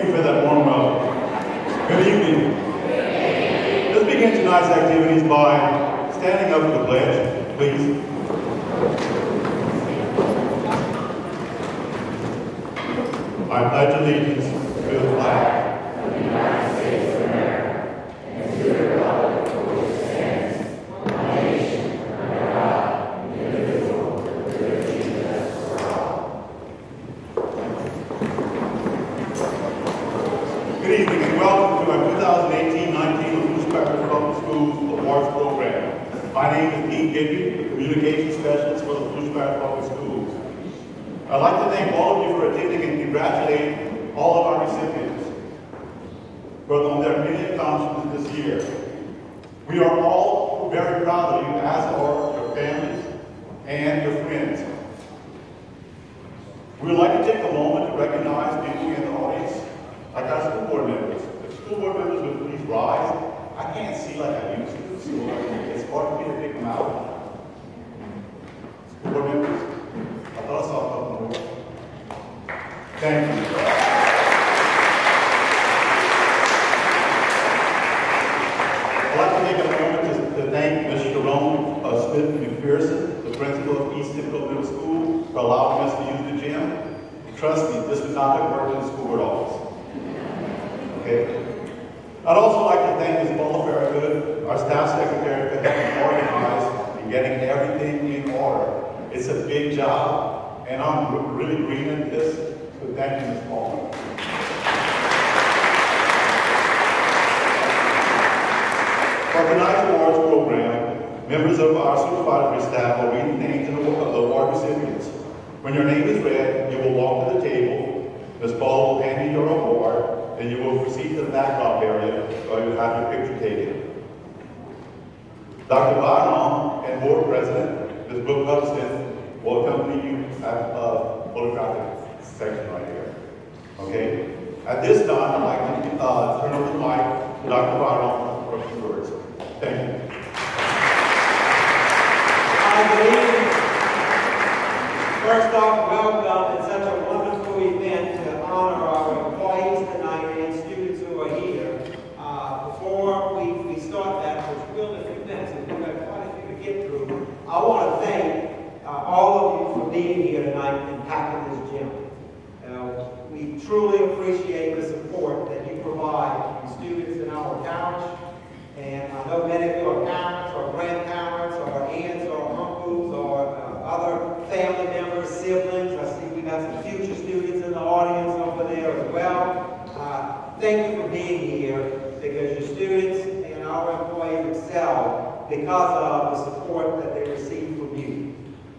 Thank you for that warm welcome. Good evening. Let's begin tonight's activities by standing up for the pledge, please. I pledge allegiance to the flag of the United States of America and to the republic for which it stands, one nation, under God, indivisible, with liberty and justice for all. Good evening and welcome to our 2018-19 Lafourche Parish Public Schools Awards Program. My name is Dean Gibby, the Communications Specialist for the Lafourche Parish Public Schools. I'd like to thank all of you for attending and congratulate all of our recipients on their many accomplishments this year. We are all very proud of you, as are your families and your friends. We would like to take a moment to recognize people in the audience, like our school board members. If school board members would please rise. I can't see like I used to, so it's hard for me to pick them out. School board members, I thought I saw a couple more. Thank you. I'd like to take a moment to thank Ms. Sharon Smith McPherson, the principal of East Simcoe Middle School, for allowing us to use the gym. Trust me, this would not have worked in the school board office. Okay. I'd also like to thank Ms. Paula Farragut, our staff secretary, for helping organize and getting everything in order. It's a big job, and I'm really green at this, so thank you, Ms. Paula. For tonight's awards program, members of our supervisory staff will read the names of the award recipients. When your name is read, you will walk to the table. Ms. Paula will hand you your award, and you will proceed to the backdrop area where you have your picture taken. Dr. Byron and Board President, Ms. Brooke Hubston, will accompany you at the photographic section right here. Okay? At this time, I'd like to turn over the mic to Dr. Byron for a few words. Thank you. Good evening. First off, welcome. It's such a wonderful event to honor our employees tonight and students who are here. Before we start that, which will in a few minutes, and we've got quite a few to get through, I want to thank all of you for being here tonight and packing this gym. We truly appreciate the support that you provide to students in our parish. And I know many of you are parents or grandparents or aunts or uncles or other family members, siblings. I see we got some future students in the audience over there as well. Thank you for being here because your students and our employees excel because of the support that they receive from you.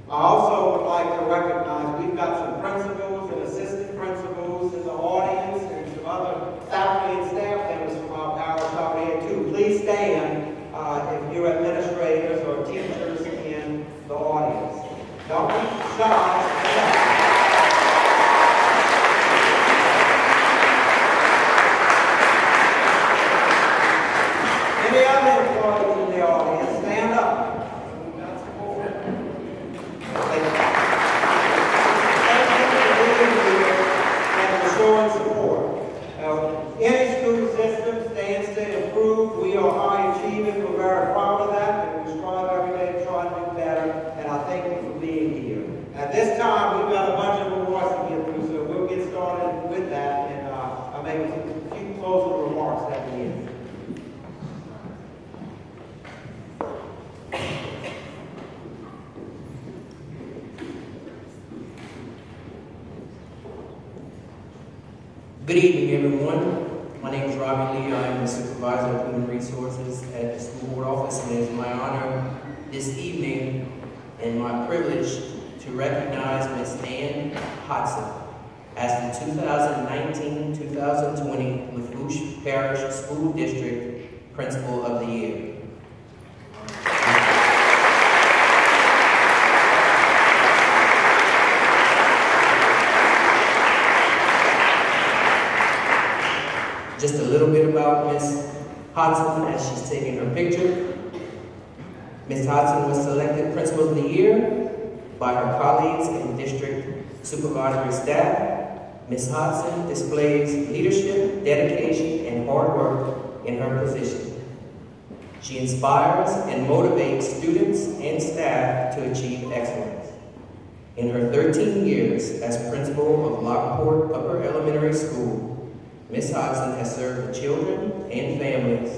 I also would like to recognize we've got some principals and assistant principals in the audience and some other faculty and staff members from our parish out here too. Please stand if you're administrators or teachers in the audience. Don't be shy. Any other employees in the audience, stand up. And support. Any school system stands to improve. We are high achieving. We're very proud of that, and we strive every day to try to do better. And I thank you for being here. At this time, we've got a bunch of awards to get through, so we'll get started with that, and I'll make a few closing remarks at the end. Good evening, everyone. My name is Robbie Lee. I am the Supervisor of Human Resources at the School Board Office, and it is my honor this evening and my privilege to recognize Ms. Ann Hodson as the 2019-2020 Lafourche Parish School District Principal of the Year. Just a little bit about Ms. Hodson as she's taking her picture. Ms. Hodson was selected Principal of the Year by her colleagues and district supervisory staff. Ms. Hodson displays leadership, dedication, and hard work in her position. She inspires and motivates students and staff to achieve excellence. In her 13 years as principal of Lafourche Upper Elementary School, Ms. Hodson has served the children and families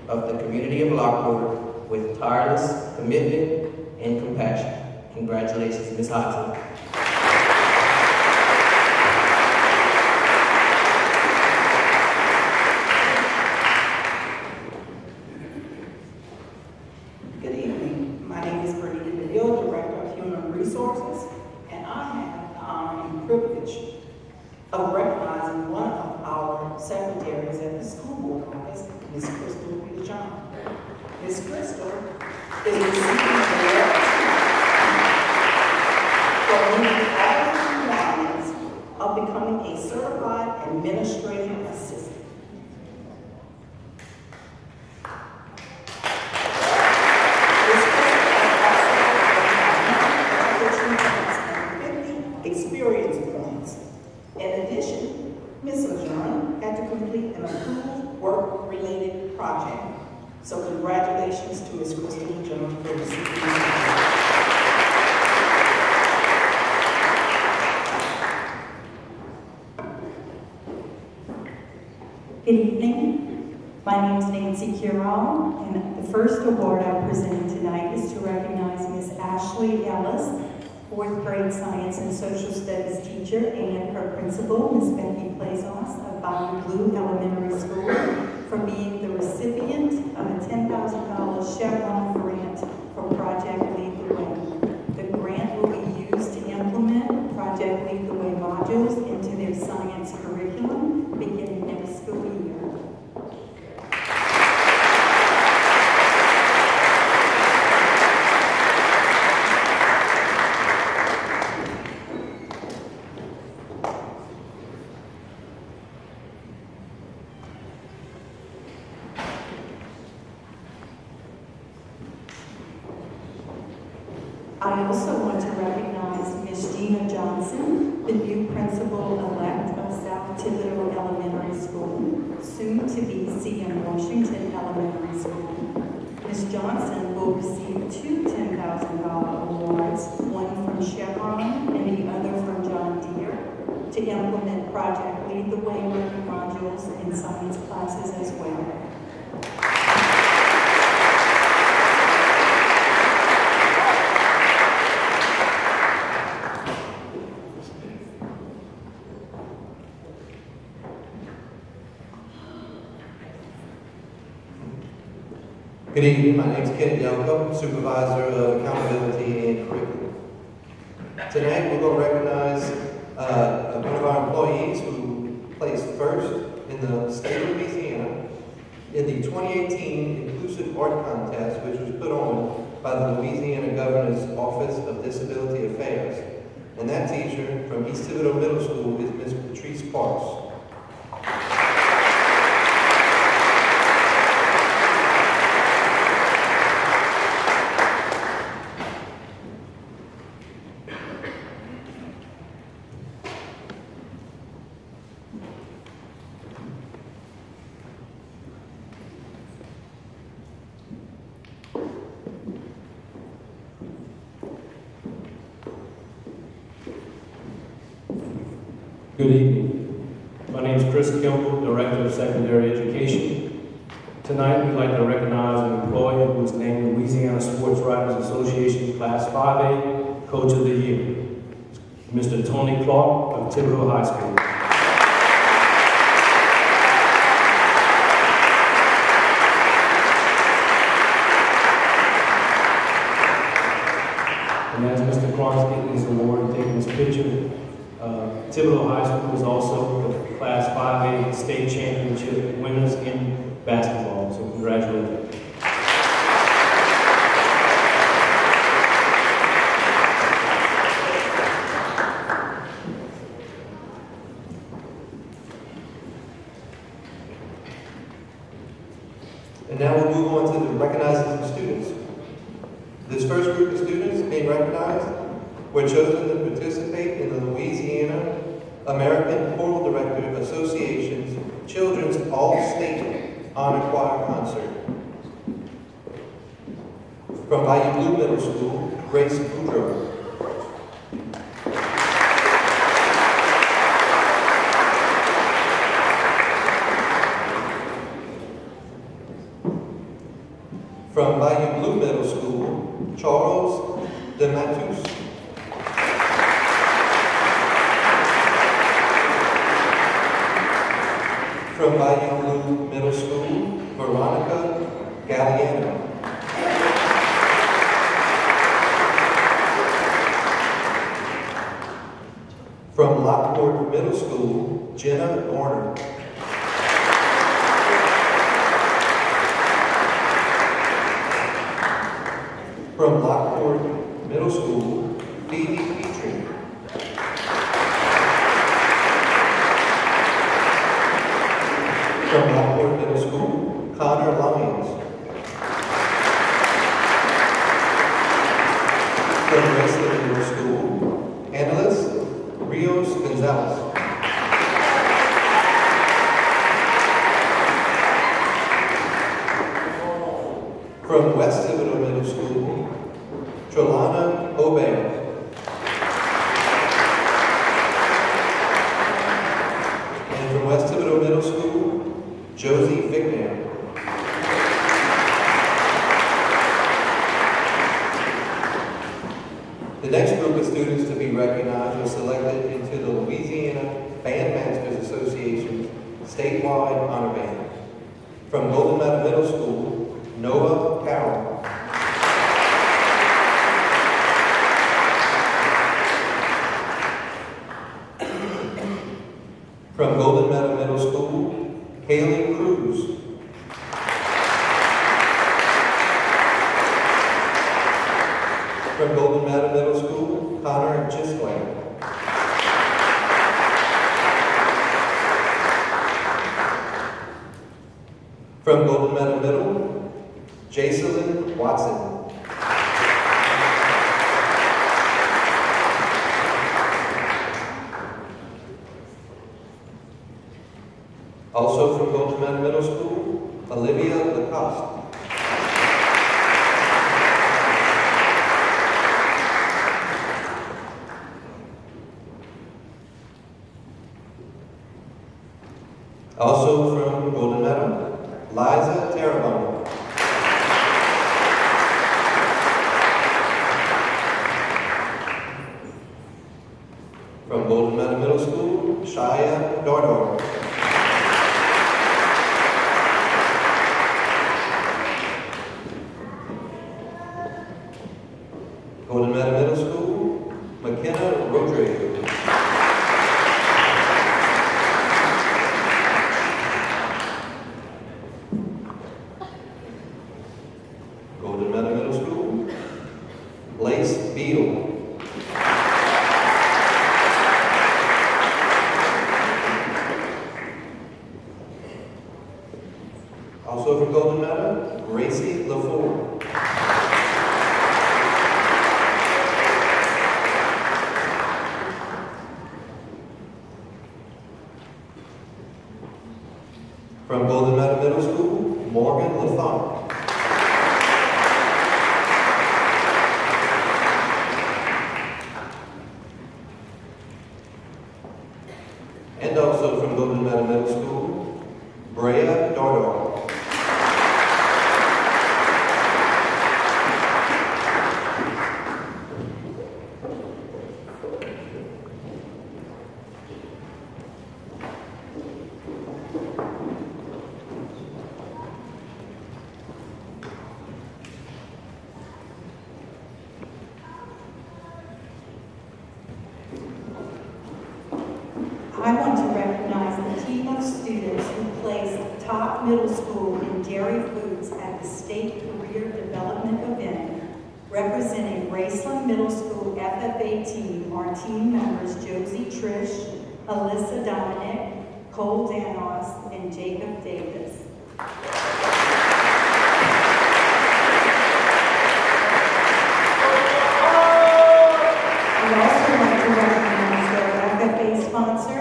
of the community of Lafourche with tireless commitment and compassion. Congratulations, Ms. Hodson. Of recognizing one of our secretaries at the school board office, Ms. Crystal John. Ms. Crystal is receiving the award for meeting all the requirements of becoming a certified administrative assistant. Ms. Crystal has 50 experience points. In addition, Ms. Lejeune had to complete an approved work-related project. So congratulations to Ms. Crystal Lejeune for receiving this award. Good evening. My name is Nancy Curall, and the first award I'm presenting tonight is to recognize Ms. Ashley Ellis, 4th grade science and social studies teacher, and her principal, Ms. Becky Plazos of Bayou Blue Elementary School, for being the recipient of a $10,000 Chevron grant for Project Lead the Way. The grant will be used to implement Project Lead the Way modules into their science curriculum beginning next school year. I also want to recognize Ms. Gina Johnson, the new principal-elect of South Thibodeau Elementary School, soon to be C.M. Washington Elementary School. Ms. Johnson will receive 2 $10,000 awards, one from Chevron and the other from John Deere, to implement Project Lead the Way learning modules in science classes as well. Good evening, my name is Kenneth Yelko, Supervisor of Accountability and Curriculum. Tonight we're going to recognize one of our employees who placed first in the state of Louisiana in the 2018 Inclusive Art Contest, which was put on by the Louisiana Governor's Office of Disability Affairs. And that teacher from East Thibodeau Middle School is Ms. Patrice Parks. Good evening. My name is Chris Kimball, Director of Secondary Education. Tonight, we'd like to recognize an employee who was named Louisiana Sports Writers Association Class 5A Coach of the Year, Mr. Tony Clark of Thibodeau High School. And as Mr. Clark's getting his award and taking his picture, Thibodeau High School is also the Class 5A state championship winners in basketball, so congratulations. And now we'll move on to the recognizing the students. This first group of students being recognized were chosen to participate in the Louisiana American Choral Director Association's Children's All-State Honor Choir Concert. From Bayou Blue Middle School, Grace Boudreaux. From Bayou Blue Middle School, Charles de Matus. From Bayou Blue Middle School, Veronica Galliano. From Lockport Middle School, Jenna Warner. From Lockport Middle School, Phoebe Petrie. From Lockport Middle School, Connor Lyons. From Westland Middle School, Annalise Rios Gonzalez. From West Citadel Middle School, Trelana Obey. And from West Citadel Middle School, Josie Fickner. The next group of students to be recognized was selected into the Louisiana Bandmasters Association's statewide honor band. From Golden Meadow Middle School, Noah Carroll. From Golden Meadow Middle School, Haley Cruz. From Golden Meadow Middle School, Connor Gisway. From Golden Meadow Middle, Jacelyn Watson. Also from Golden Meadow Middle School, Olivia Lacoste. Also from Golden Meadow, Liza Terrebonne. From Golden Meadow Middle School, Shia Dardar. Golden Meadow Middle School, McKenna Rodrigo. Golden Meadow Middle School, Lace Beal. Also from Golden Meadow, Gracie Lafourche. From Golden Meadow Middle School, Morgan LaFont. And also from Golden Meadow Middle School, Brea Dardar. I want to recognize the team of students who placed top middle school in dairy foods at the State Career Development event. Representing Graceland Middle School FFA team are team members Josie Trish, Alyssa Dominic, Cole Danos, and Jacob Davis. I'd also like to recognize their FFA sponsor,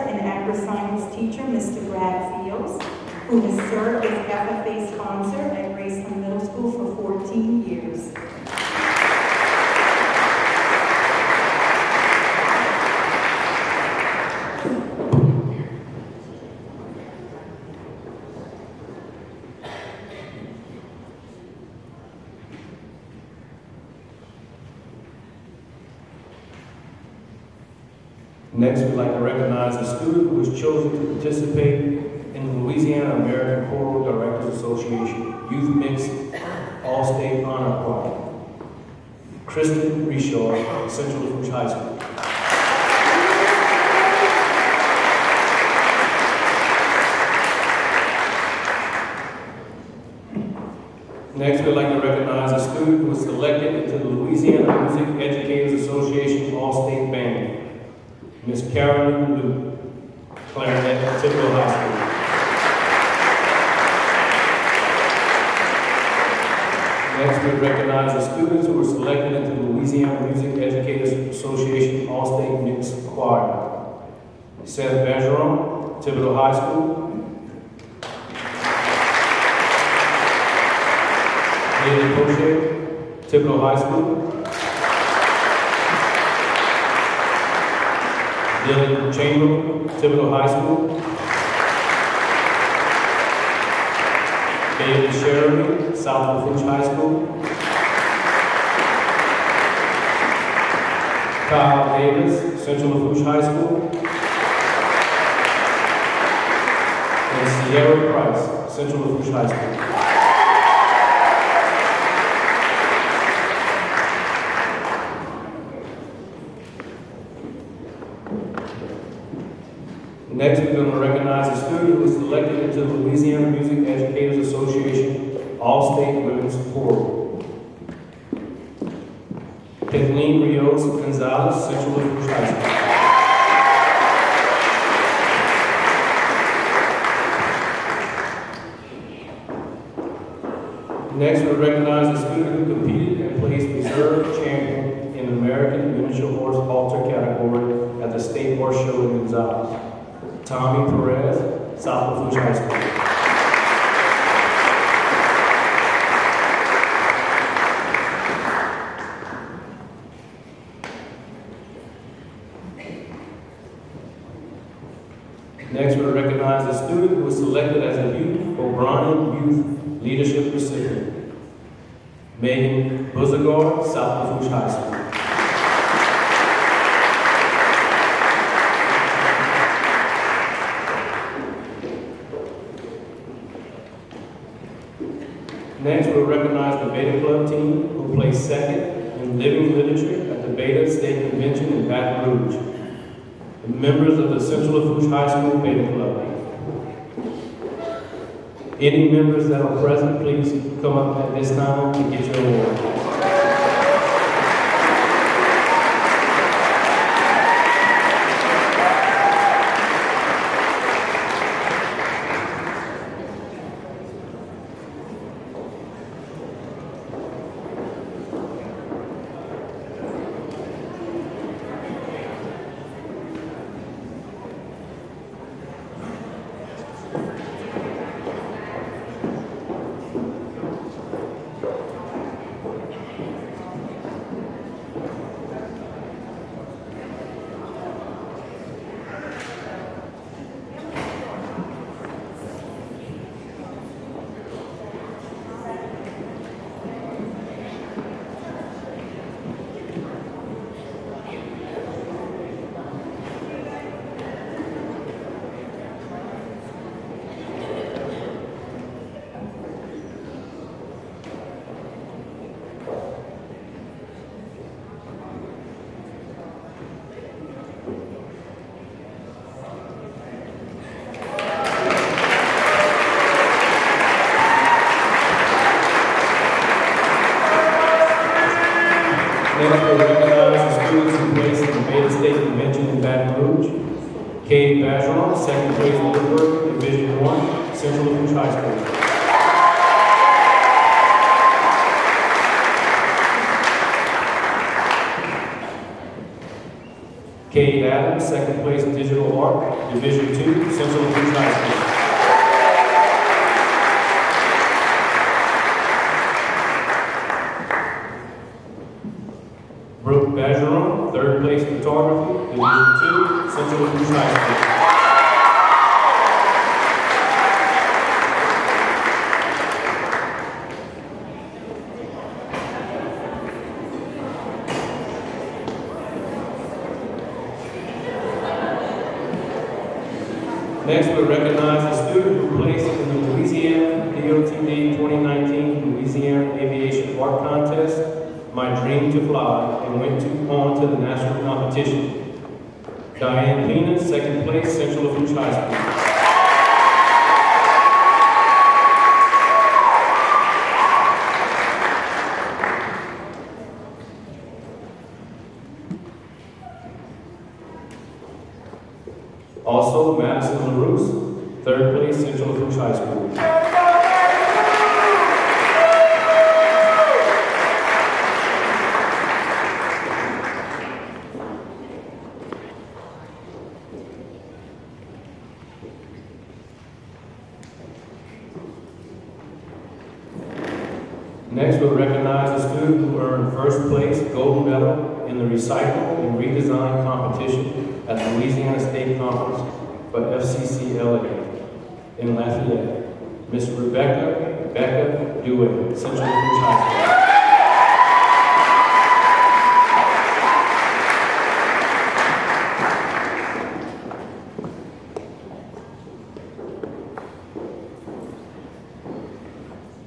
teacher, Mr. Brad Fields, who has served as FFA sponsor at Graceland Middle School for 14 years. Next, we'd like to recognize a student who was chosen to participate in the Louisiana American Choral Directors Association Youth Mix All-State Honor Choir. Kristen Reshaw, Central Lafourche High School. Next, we'd like to recognize a student who was selected into the Louisiana Music Educators Association All-State Band. Miss Carolyn Luke, clarinet at Tidwell High School. Next, we recognize the students who were selected into the Louisiana Music Educators Association All-State Mixed Choir. Seth Bergeron, Thibodeau High School. Haley Poche, Thibodeau High School. Dylan Chamberlain, Thibodeau High School. David Sheridan, South Lafourche High School. Kyle Davis, Central Lafourche High School. And Sierra Price, Central Lafourche High School. Next, we're going to recognize a student who was selected into the Louisiana Music Educators Association All-State Women's Choral. Kathleen Rios Gonzalez, Central Lafourche High School. Next, we recognize a student who competed and placed reserve champion in the American Miniature Horse Halter category at the State Horse Show in Gonzales. Tommy Perez, South Lafourche High School. Next, we recognize a student who was selected as a Youth O'Brien Youth Leadership recipient. Megan Buzagor, South Lafourche High School. Next, we'll recognize the Beta Club team who placed second in Living Literature at the Beta State Convention in Baton Rouge. The members of the Central Lafourche High School Beta Club. Any members that are present, please come up at this time to get your award. Next, we recognize the students who placed in the Beta State Convention in Baton Rouge. Kate Bergeron, second place Middleburg, Division I, Central Lafourche High School. Cade Adams, second place digital art, Division II, Central Lafourche High School. Brooke Bergeron, third place photography, Division II, Central Lafourche High School. Next, we'll recognize a student who placed in the Louisiana DOTD 2019 Louisiana Aviation Art Contest, My Dream to Fly, and went on to the national competition. Diane Pena, second place, Central Lafourche High School. Also, Madison LaRousse, third place, Central Lafourche High School. Next, we'll recognize a student who earned first place gold medal in the Recycle and Redesign competition at the Louisiana State Conference for FCCLA in Lafayette. Miss Rebecca Dewey, Central Lafourche High School.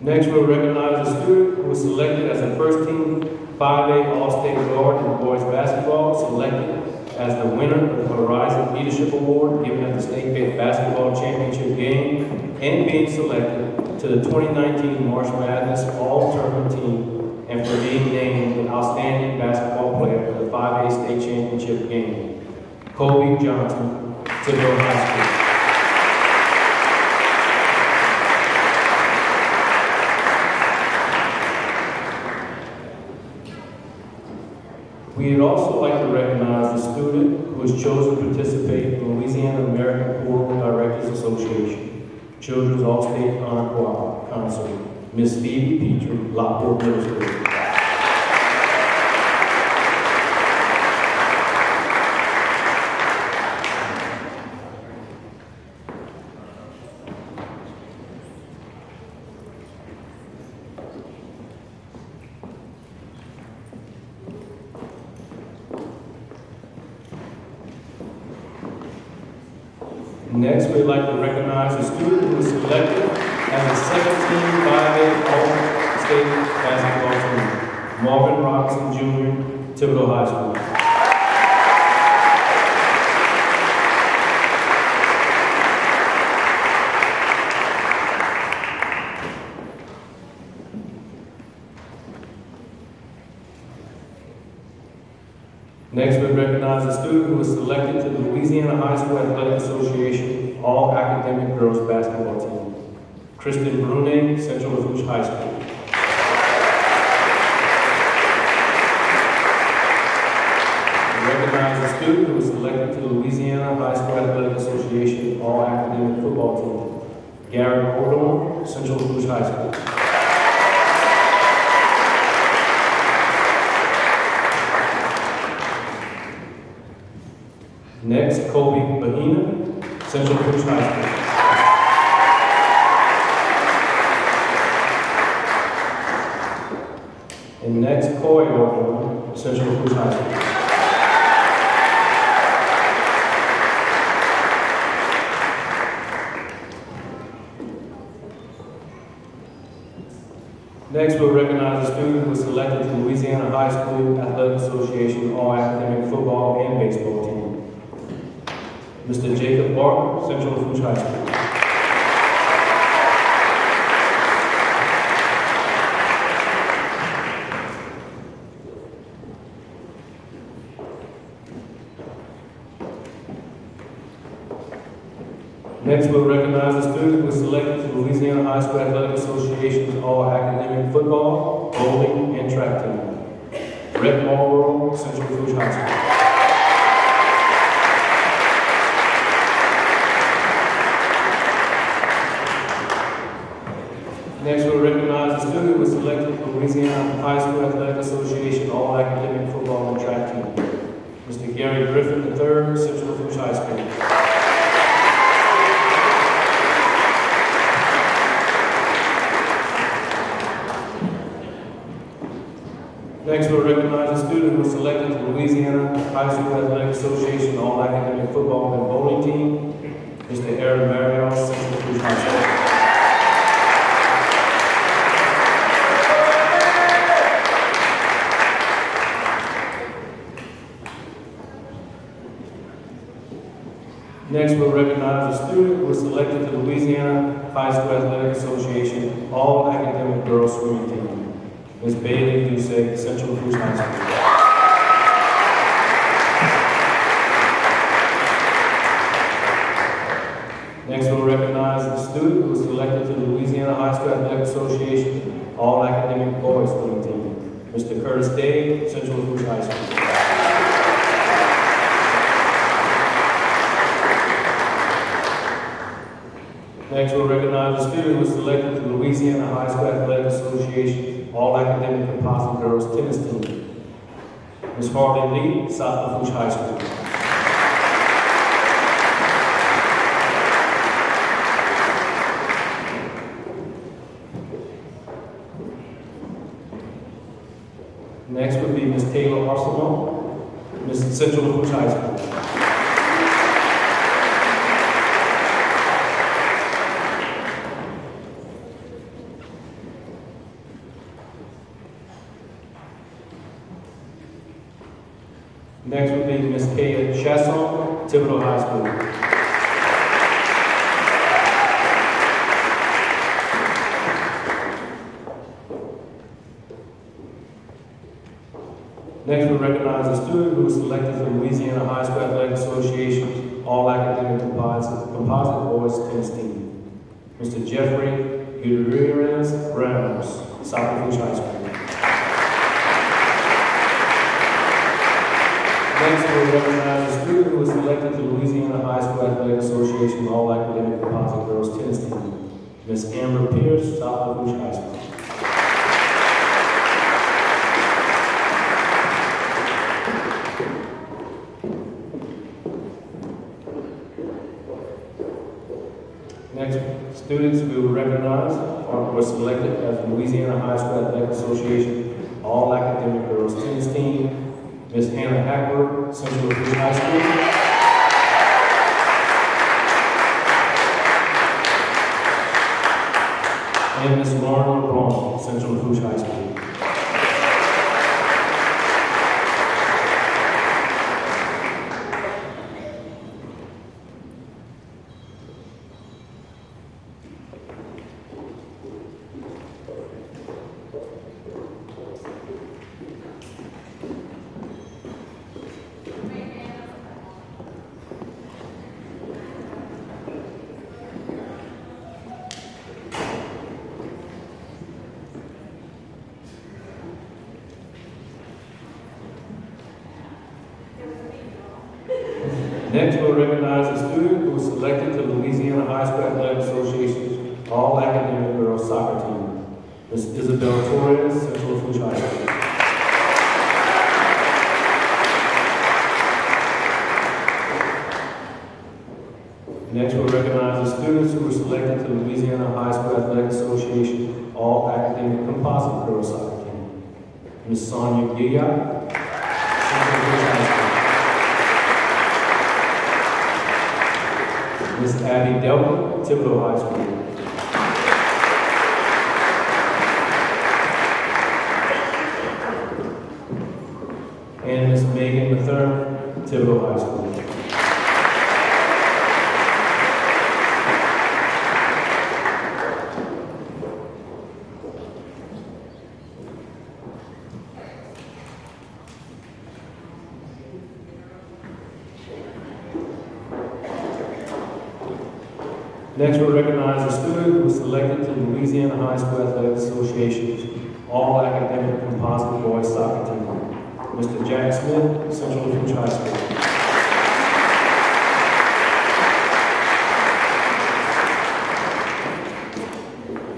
Next, we'll recognize a student who was selected as a first-team 5A All-State Guard in boys basketball, selected as the winner of the Horizon Leadership Award given at the State Basketball Championship game, and being selected to the 2019 March Madness All-Tournament team, and for being named the Outstanding Basketball Player for the 5A State Championship game. Kobe Johnson, Thibodeau High School. We'd also like to recognize the student who was chosen to participate in the Louisiana American Choral Directors Association Children's All-State Honor Choir Concert, Miss Phoebe Petrie, Lafourche Middle School. Next, we'd like to recognize a student who was selected as a 17 5A All-State Basketball team, Marvin Robinson Jr., Thibodeau High School. Next, we recognize a student who was selected to the Louisiana High School Athletic Association All-Academic Girls Basketball Team, Kristen Brunet, Central Lafourche High School. We recognize a student who was selected to the Louisiana High School Athletic Association All-Academic Football Team, Garrett Odom, Central Lafourche High School. Next, Kobe Bahina, Central Lafourche High School. And next, Coy Orton, Central Lafourche High School. Next, we'll recognize a student who was selected to the Louisiana High School Athletic Association All-Academic Football and Baseball Team, Mr. Jacob Barker, Central Lafourche High School. Next, we'll recognize a student who was selected to the Louisiana High School Athletic Association's All-Academic Football, Bowling, and Track Team, Brett Marlborough, Central Lafourche High School. Louisiana High School Athletic Association All-Academic Football and Track Team, Mr. Gary Griffin III, Central Lafourche High School. Next, we'll recognize a student who was selected to the Louisiana High School Athletic Association All-Academic Football and Bowling Team, Mr. Aaron Marion, Central Lafourche High School. Next, we'll recognize a student who was selected to the Louisiana High School Athletic Association All-Academic Girls Swimming Team, Ms. Bailey Ducey, Central Lafourche High School. Next, we'll recognize the student who was selected to the Louisiana High School Athletic Association All-Academic Boys Swimming Team, Mr. Curtis Day, Central Lafourche High School. Next, we'll recognize a student who was selected to the Louisiana High School Athletic Association All-Academic Composite Girls Tennis Team, Ms. Harley Lee, South Lafourche High School. Next would be Ms. Taylor Arsenal, Ms. Central Lafourche High School. Next would be Ms. Kaya Chasson, Thibodeau High School. Next, we recognize a student who was selected to the Louisiana High School Athletic Association All-Academic Composite Boys Tennis Team, Mr. Jeffrey Gutierrez Ramos, South Lafourche High School. Next, we recognize a student who was selected to the Louisiana High School Athletic Association All-Academic Composite Girls Tennis Team, Ms. Amber Pierce, South Lafourche High School. Next, students we will recognize were selected as the Louisiana High School Athletic Association All-Academic Girls Tennis Team, Ms. Hannah Hackworth, Central Lafourche High School. And Ms. Lauren LeBlanc, Central Lafourche High School. Next, we'll recognize a student who was selected to the Louisiana High School Athletic Association All-Academic Girls Soccer Team, Ms. Isabel Torres, Central Lafourche High School. Next, we'll recognize the students who were selected to the Louisiana High School Athletic Association All-Academic Composite Girls Soccer Team, Ms. Sonia Gilliard, Central Lafourche High School. Ms. Abby Delton, Thibodeau High School. And Ms. Megan Mathern, Thibodeau High School. Next, we'll recognize a student who was selected to the Louisiana High School Athletic Association's All-Academic Composite Boys Soccer Team, Mr. Jack Smith, Central Lafourche High School.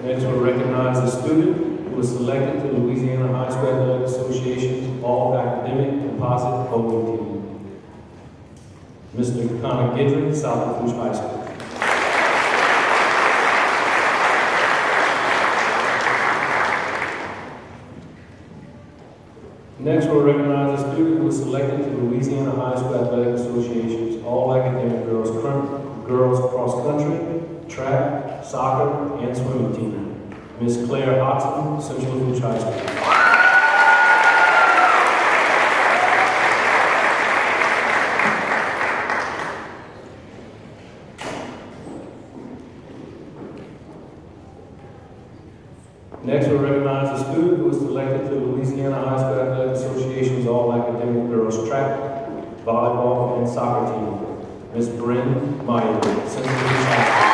Next, we'll recognize a student who who was selected to the Louisiana High School Athletic Association's All-Academic Composite Bowling Team. Mr. Connor Gidry, South Lafourche High School. Next, we'll recognize a student who was selected to the Louisiana High School Athletic Association's All-Academic Girls Cross Country, Track, Soccer, and Swimming Team. Ms. Claire Hodson, Central Lafourche High School. Next, we'll recognize a student who was selected to the Louisiana High School Athletic Association's All-Academic Girls Track, Volleyball, and Soccer Team. Ms. Bryn Meyer, Central Lafourche High School.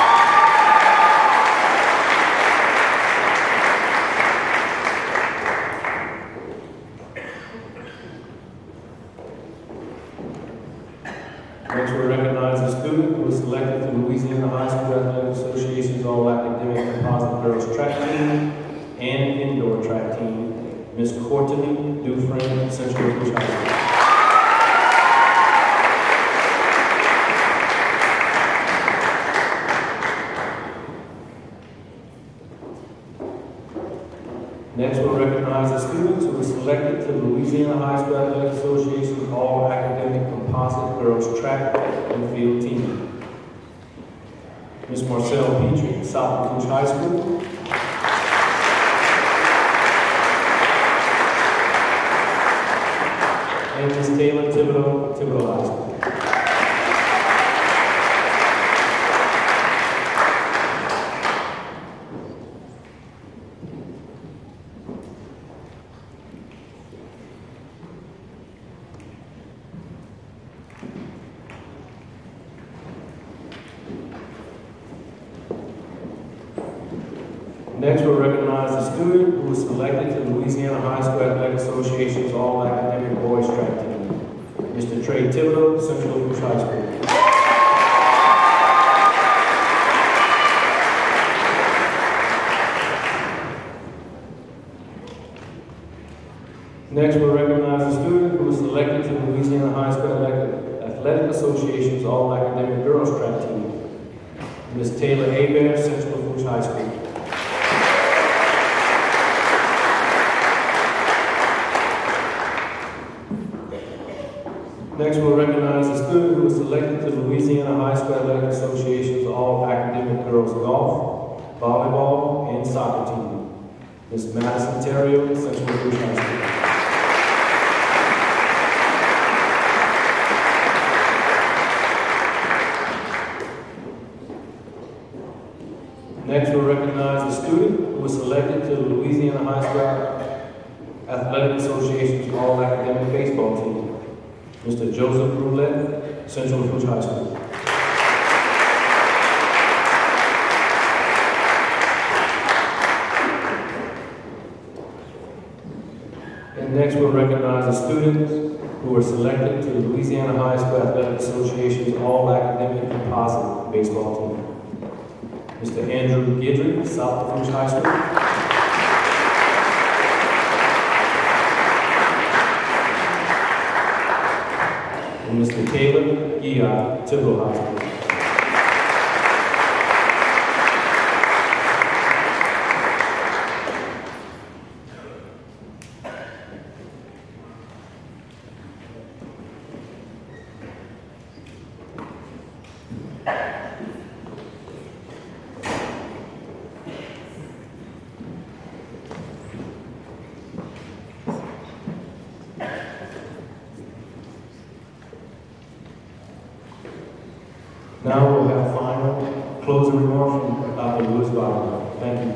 Next, we'll recognize a student who was selected to the Louisiana High School Athletic Association's All-Academic Composite Girls Track Team and Indoor Track Team, Ms. Courtney Dufresne, Central Lafourche High School. Next, we'll recognize the students who were selected to the Louisiana High School Athletic Association's All-Academic Composite Girls Track and Field Team. Ms. Marcelle Petrie, South Lafourche High School. And Ms. Taylor Thibodeau, Thibodeau High School. Next, we'll recognize the student who was selected to the Louisiana High School Athletic Association's All-Academic Boys Track Team, Mr. Trey Thibodeau, Central Lafourche High School. Next, we'll recognize the student who was selected to the Louisiana High School Athletic Association's All-Academic Girls Track Team, Ms. Taylor Hebert, Central Lafourche High School. Next, we'll recognize a student who was selected to the Louisiana High School Athletic Association's All-Academic Girls Golf, Volleyball, and Soccer Team, Ms. Madison Terrio, Central Lafourche High School. Next, we'll recognize a student who was selected to the Louisiana High School Athletic Association's All-Academic Baseball Team, Mr. Joseph Roulette, Central Lafourche High School. And next we'll recognize the students who were selected to the Louisiana High School Athletic Association's All-Academic Composite Baseball Team. Mr. Andrew Gidry, South Lafourche High School. And Mr. Caleb Gia, Thibodeau High School. Now we'll have final closing remarks from Dr. Lewis Bauer. Thank you.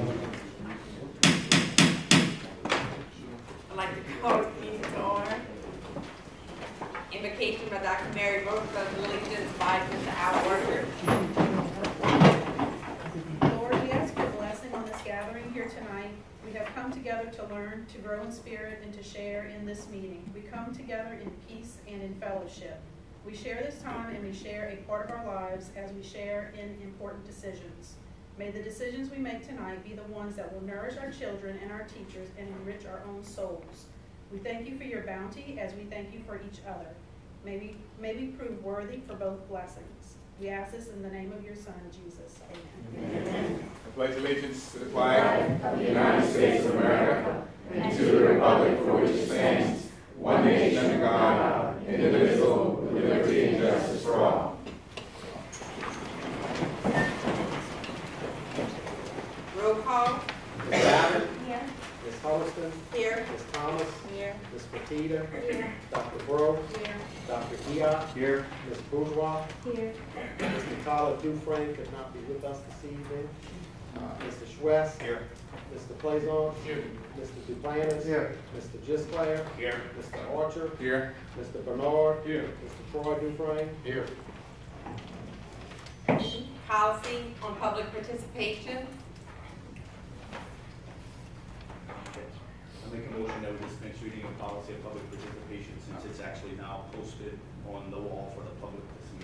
I'd like to call this meeting to order. Invocation by Dr. Mary Rosa of Williamson's Bible to our worker. Lord, we ask your blessing on this gathering here tonight. We have come together to learn, to grow in spirit, and to share in this meeting. We come together in peace and in fellowship. We share this time and we share a part of our lives as we share in important decisions. May the decisions we make tonight be the ones that will nourish our children and our teachers and enrich our own souls. We thank you for your bounty as we thank you for each other. May we prove worthy for both blessings. We ask this in the name of your Son, Jesus. Amen. Amen. I pledge allegiance to the flag of the United States of America and to the republic for which it stands, one nation under God, indivisible, with liberty and justice for all. Roll call. Ms. Abbott? Here. Ms. Holliston? Here. Ms. Thomas? Here. Ms. Petita? Here. Dr. Burrow? Here. Dr. Diop? Here. Ms. Bourgeois? Here. Mr. Tyler Dufresne could not be with us this evening. Mr. Schwess? Here. Mr. Plaisance? Here. Mr. Duplantis? Here. Mr. Gisclair? Here. Mr. Archer? Here. Mr. Bernard? Here. Mr. Troy Dufresne? Here. Policy on public participation. I make a motion that we dispense reading of policy of public participation since it's actually now posted on the wall for the public to see.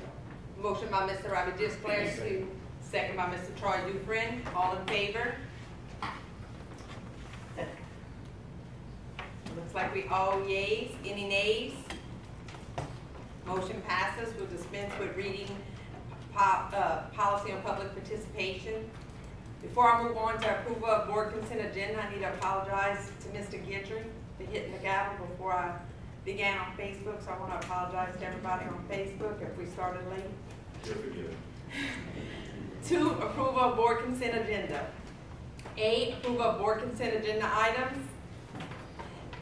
Motion by Mr. Robbie Gisclair to second by Mr. Troy Dufresne. All in favor? Looks like we all yeas. Any nays? Motion passes. We'll dispense with reading policy on public participation. Before I move on to approval of board consent agenda, I need to apologize to Mr. Guidry for hitting the gavel before I began on Facebook, so I want to apologize to everybody on Facebook if we started late. You're forgiven. 2, approval of board consent agenda. A, approval of board consent agenda items.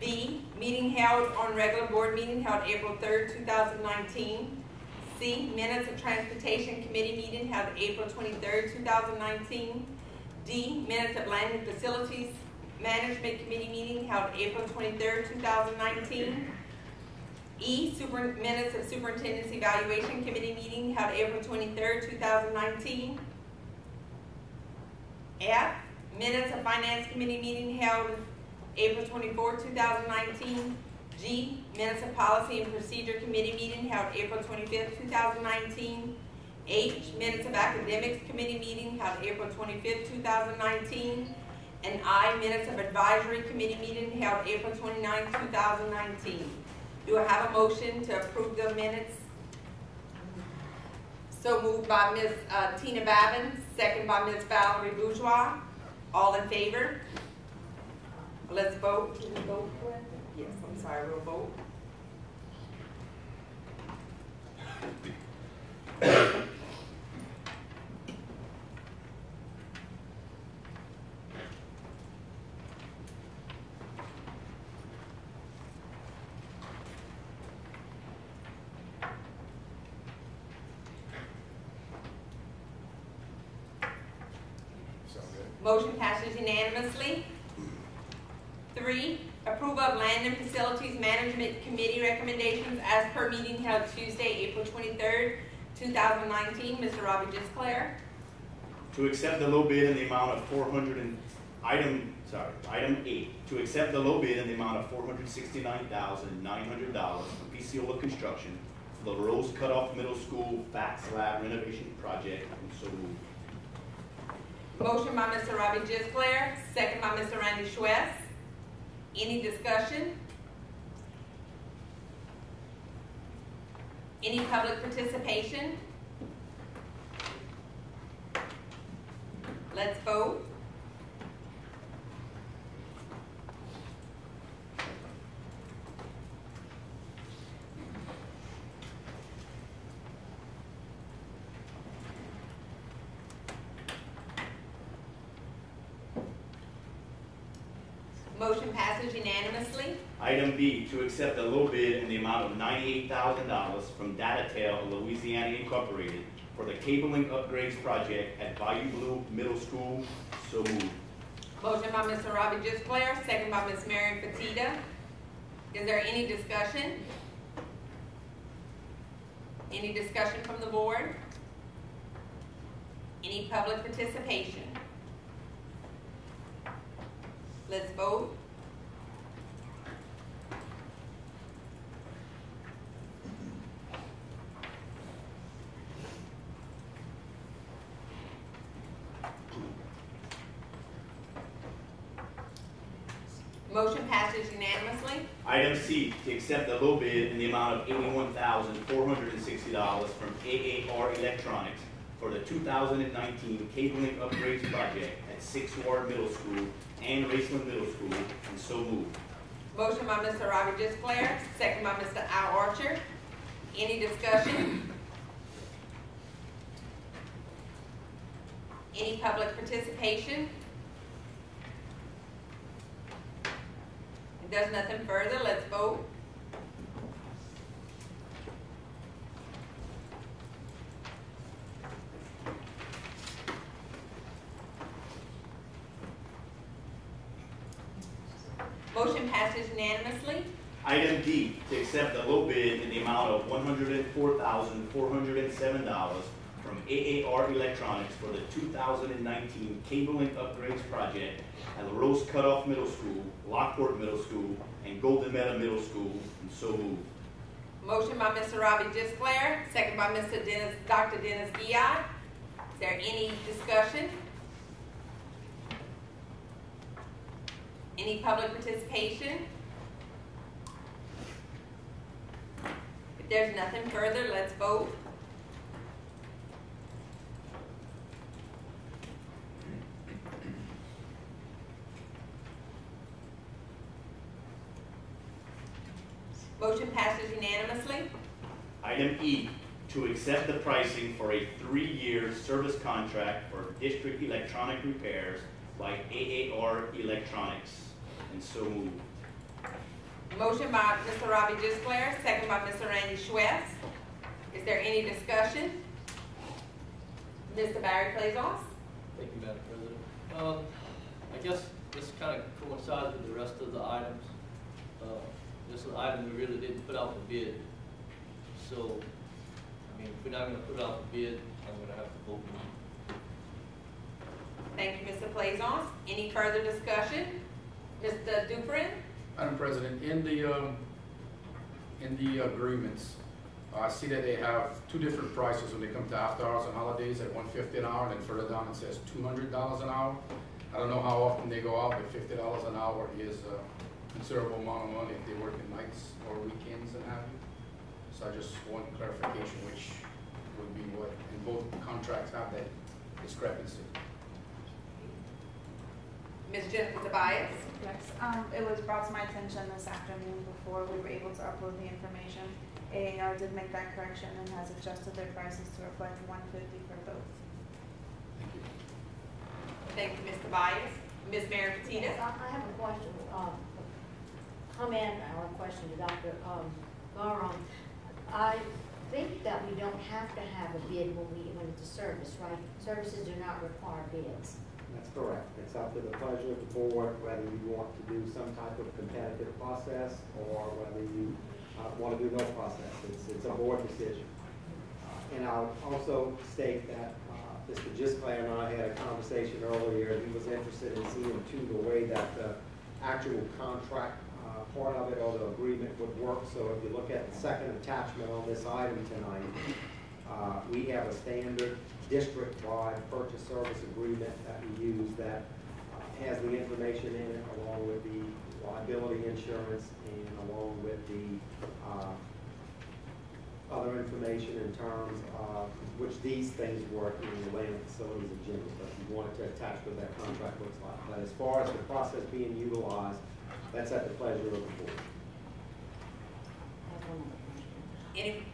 B, meeting held on regular board meeting held April 3rd, 2019. C, minutes of transportation committee meeting held April 23rd, 2019. D, minutes of land and facilities management committee meeting held April 23rd, 2019. E, minutes of superintendent's evaluation committee meeting held April 23rd, 2019. F, minutes of finance committee meeting held April 24th, 2019. G, minutes of policy and procedure committee meeting held April 25th, 2019. H, minutes of academics committee meeting held April 25th, 2019. And I, minutes of advisory committee meeting held April 29th, 2019. Do I have a motion to approve the minutes? So moved by Ms. Tina Babin, second by Ms. Valerie Bourgeois. All in favor? Let's vote. Can we vote for it? Yes, I'm sorry, we'll vote. Motion passes unanimously. 3, approval of land and facilities management committee recommendations as per meeting held Tuesday, April 23rd, 2019. Mr. Robbie Gisclair. To accept the low bid in the amount of item 8, to accept the low bid in the amount of $469,900 from PCOLA Construction for the Rose Cutoff Middle School back slab renovation project, and so moved. Motion by Mr. Robbie Gisclair, second by Mr. Randy Schwess. Any discussion? Any public participation? Let's vote. Motion passes unanimously. Item B, to accept the low bid in the amount of $98,000 from Datatel Louisiana Incorporated for the cabling upgrades project at Bayou Blue Middle School. So moved. Motion by Mr. Robbie Gisclair, second by Ms. Mary Petita. Is there any discussion? Any discussion from the board? Any public participation? Let's vote. Motion passes unanimously. Item C, to accept the low bid in the amount of $81,460 from AAR Electronics for the 2019 cabling upgrades project at 6th Ward Middle School and Raceland Middle School, and so moved. Motion by Mr. Robbie Disclair, second by Mr. Al Archer. Any discussion? Any public participation? If there's nothing further, let's vote. Motion passes unanimously. Item D, to accept the low bid in the amount of $104,407 from AAR Electronics for the 2019 cabling upgrades project at La Rose Cutoff Middle School, Lockport Middle School, and Golden Meadow Middle School, and so moved. Motion by Mr. Robbie Disclair, second by Dr. Dennis Guillot. Is there any discussion? Any public participation? If there's nothing further, let's vote. Motion passes unanimously. Item E, to accept the pricing for a 3-year service contract for district electronic repairs by AAR Electronics, and so moved. Motion by Mr. Robbie Disclair, second by Mr. Randy Schwess. Is there any discussion? Mr. Barry Claisos. Thank you, Madam President. I guess this kind of coincides with the rest of the items. This is an item we really didn't put out for bid. So, I mean, if we're not going to put it out for bid, I'm going to have to vote no. Thank you, Mr. Claisos. Any further discussion? Mr. Dufresne? Madam President, in the agreements, I see that they have 2 different prices when they come to after hours and holidays at $150 an hour, and then further down it says $200 an hour. I don't know how often they go out, but $50 an hour is a considerable amount of money if they work in nights or weekends and have you. So I just want clarification which would be what, and both contracts have that discrepancy. Ms. Jennifer Tobias? Yes, it was brought to my attention this afternoon before we were able to upload the information. AAR did make that correction and has adjusted their prices to reflect $150 for both. Thank you, Ms. Tobias. Ms. Mary Patino? Yes, I have a question, comment or a question to Dr. Garon. I think that we don't have to have a bid when it's a service, right? Services do not require bids. That's correct. It's up to the pleasure of the board whether you want to do some type of competitive process or whether you want to do no process. It's a board decision. And I'll also state that Mr. Gisclair and I had a conversation earlier. He was interested in seeing too the way that the actual contract part of it or the agreement would work. So if you look at the second attachment on this item tonight, we have a standard district-wide purchase service agreement that we use that has the information in it along with the liability insurance and along with the other information in terms of which these things work in the land facilities agenda. But if you wanted to attach what that contract looks like. But as far as the process being utilized, that's at the pleasure of the board.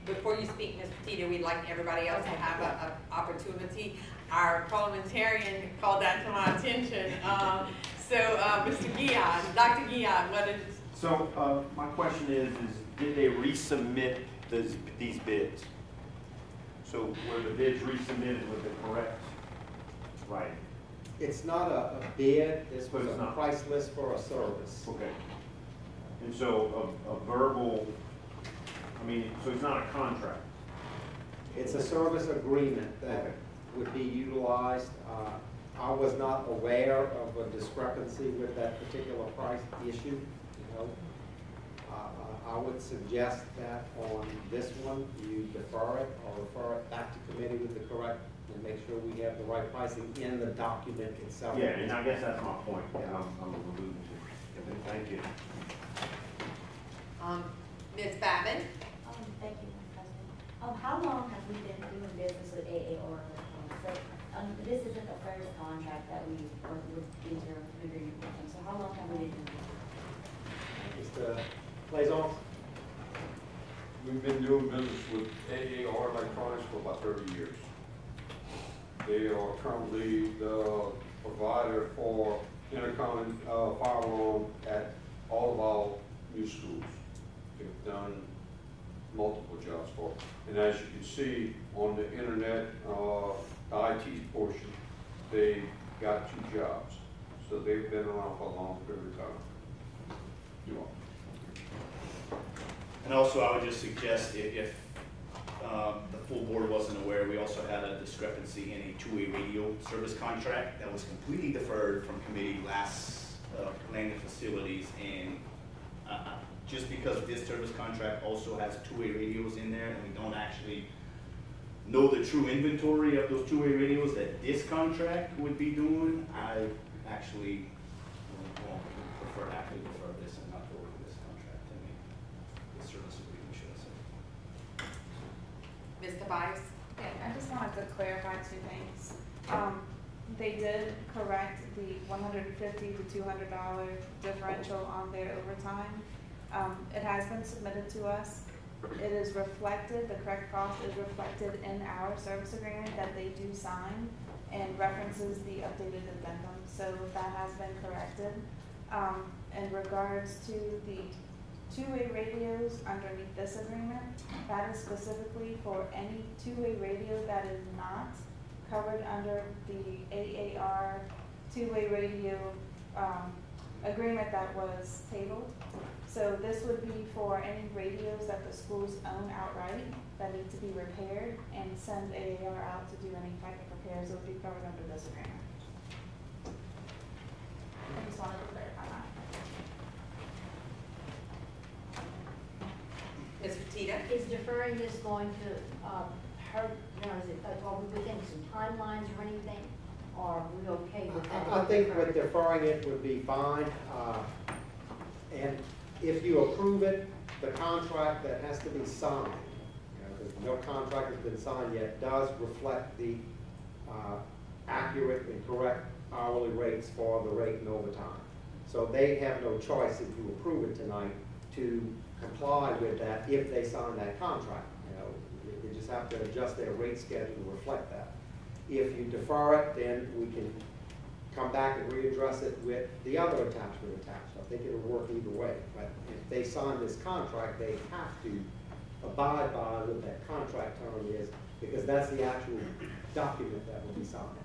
Before you speak, Ms. Petito, we'd like everybody else to have an opportunity. Our parliamentarian called that to my attention. Mr. Guillot, Dr. Guillot, what is? So my question is did they resubmit these bids? So were the bids resubmitted with the correct writing? It's not a bid. This was a price list for a service. Okay. And so a verbal, so it's not a contract? It's a service agreement that would be utilized. I was not aware of a discrepancy with that particular price issue. I would suggest that on this one, you defer it or refer it back to committee with the correct and make sure we have the right pricing in the document itself. Yeah, and I guess that's my point. I'm alluding to. Thank you. Ms. Babin? Thank you, Madam President. How long have we been doing business with AAR? This isn't the first contract that we worked with Inter agreement with them, so how long have we been doing this? Mr. Laison? We've been doing business with AAR Electronics for about 30 years. They are currently the provider for intercom firearm at all of our new schools. They've done multiple jobs for it. And as you can see on the internet, the IT portion, they got 2 jobs. So they've been around for a long period of time. You are. And also, I would just suggest if the full board wasn't aware, we also had a discrepancy in a two-way radio service contract that was completely deferred from committee last planning facilities. And just because this service contract also has two-way radios in there, and we don't actually know the true inventory of those two-way radios that this contract would be doing, I actually prefer this and not go over this contract to me. The service agreement, should I say. Ms. Tobias? Yeah, I just wanted to clarify 2 things. They did correct the $150 to $200 differential on their overtime. It has been submitted to us. It is reflected, the correct cost is reflected in our service agreement that they do sign and references the updated addendum. So that has been corrected. In regards to the two-way radios underneath this agreement, that is specifically for any two-way radio that is not covered under the AAR two-way radio agreement that was tabled. So this would be for any radios that the schools own outright that need to be repaired and send AAR out to do any type of repairs. It would be covered under this agreement. I just wanted to clarify that. Ms. Petita? Is deferring this going to hurt, are we within some timelines or anything? Or are we okay with that? I think with deferring it would be fine. And if you approve it, the contract that has to be signed, because no contract has been signed yet, does reflect the accurate and correct hourly rates for the rate and overtime. So they have no choice, if you approve it tonight, to comply with that if they sign that contract. They just have to adjust their rate schedule to reflect that. If you defer it, then we can come back and readdress it with the other attachment attached. I think it'll work either way. But if they sign this contract, they have to abide by what that contract term is, because that's the actual document that will be signed.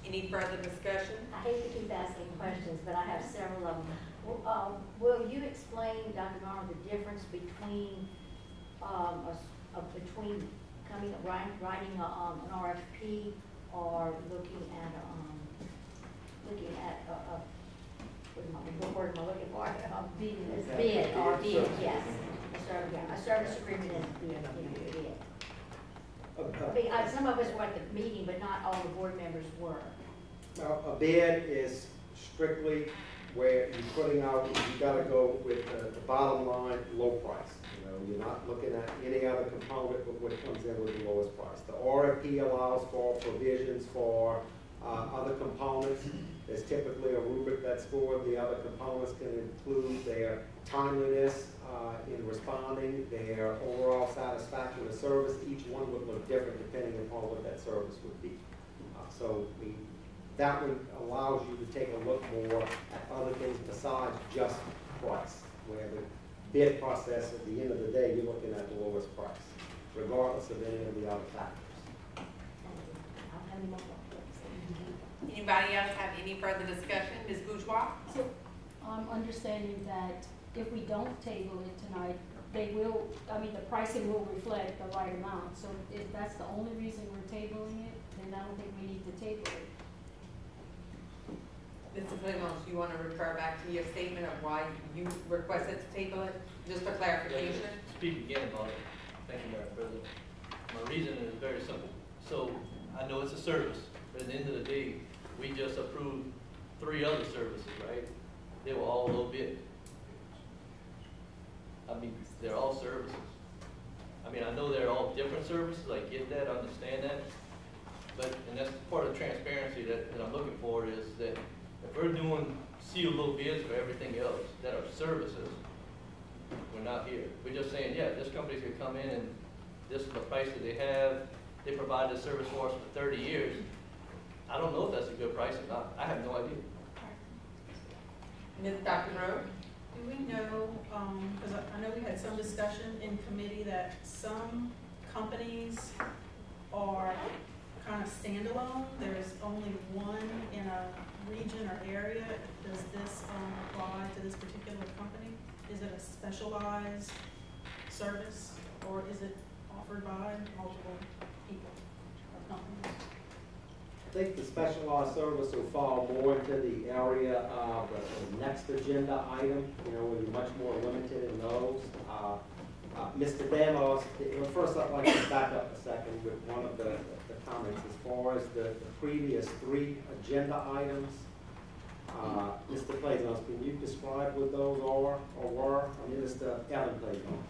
Any further discussion? I hate to keep asking questions, but I have several of them. Will you explain, Dr. Morrow, the difference between writing an RFP or looking at what word am I looking for? Bid or bid, yes. A service agreement is bid. Some of us were at the meeting, but not all the board members were. Now, a bid is strictly where you're putting out, you gotta go with the bottom line, low price. You're not looking at any other component but what comes in with the lowest price. The RFP allows for provisions for other components. There's typically a rubric that's scored. The other components can include their timeliness in responding, their overall satisfaction of service. Each one would look different depending upon what that service would be. That one allows you to take a look more at other things besides just price, where the bid process, at the end of the day, you're looking at the lowest price, regardless of any of the other factors. Anybody else have any further discussion? Ms. Bourgeois? So I'm understanding that if we don't table it tonight, the pricing will reflect the right amount. So if that's the only reason we're tabling it, then I don't think we need to table it. Mr. Clemons, you want to refer back to your statement of why you requested to table it, just for clarification? Speak again about it. Thank you, Madam President. My reason is very simple. So I know it's a service. But at the end of the day, we just approved 3 other services, right? They were all low bid. I mean, they're all services. I mean, I know they're all different services, I get that, I understand that. But, and that's part of the transparency that I'm looking for, is that if we're doing sealed low bids for everything else that are services, we're not here. We're just saying, yeah, this company's gonna come in and this is the price that they have. They provide this service for us for 30 years. I don't know if that's a good price or not. I have no idea. Dr. Rowe? Do we know, because I know we had some discussion in committee that some companies are kind of standalone. There's only one in a region or area. Does this apply to this particular company? Is it a specialized service, or is it offered by multiple people or companies? I think the specialized service will fall more into the area of the next agenda item. You know, we'll be much more limited in those. Mr. Damos, first I'd like to back up a second with one of the comments as far as the previous 3 agenda items. Mr. Plazonos, can you describe what those are or were? I mean, Mr. Allen Plazonos.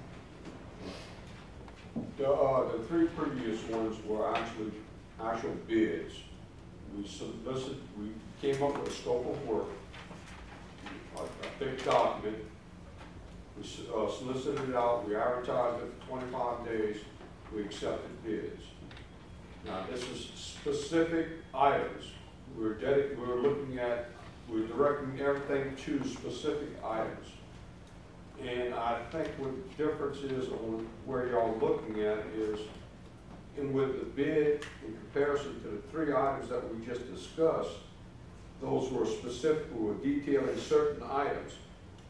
The 3 previous ones were actual bids. We solicited, we came up with a scope of work, a big document. We solicited it out, we advertised it for 25 days, we accepted bids. Now, this is specific items. We're looking at, we're directing everything to specific items. And I think what the difference is on where y'all looking at is, and with the bid in comparison to the 3 items that we just discussed, those were specific, we were detailing certain items.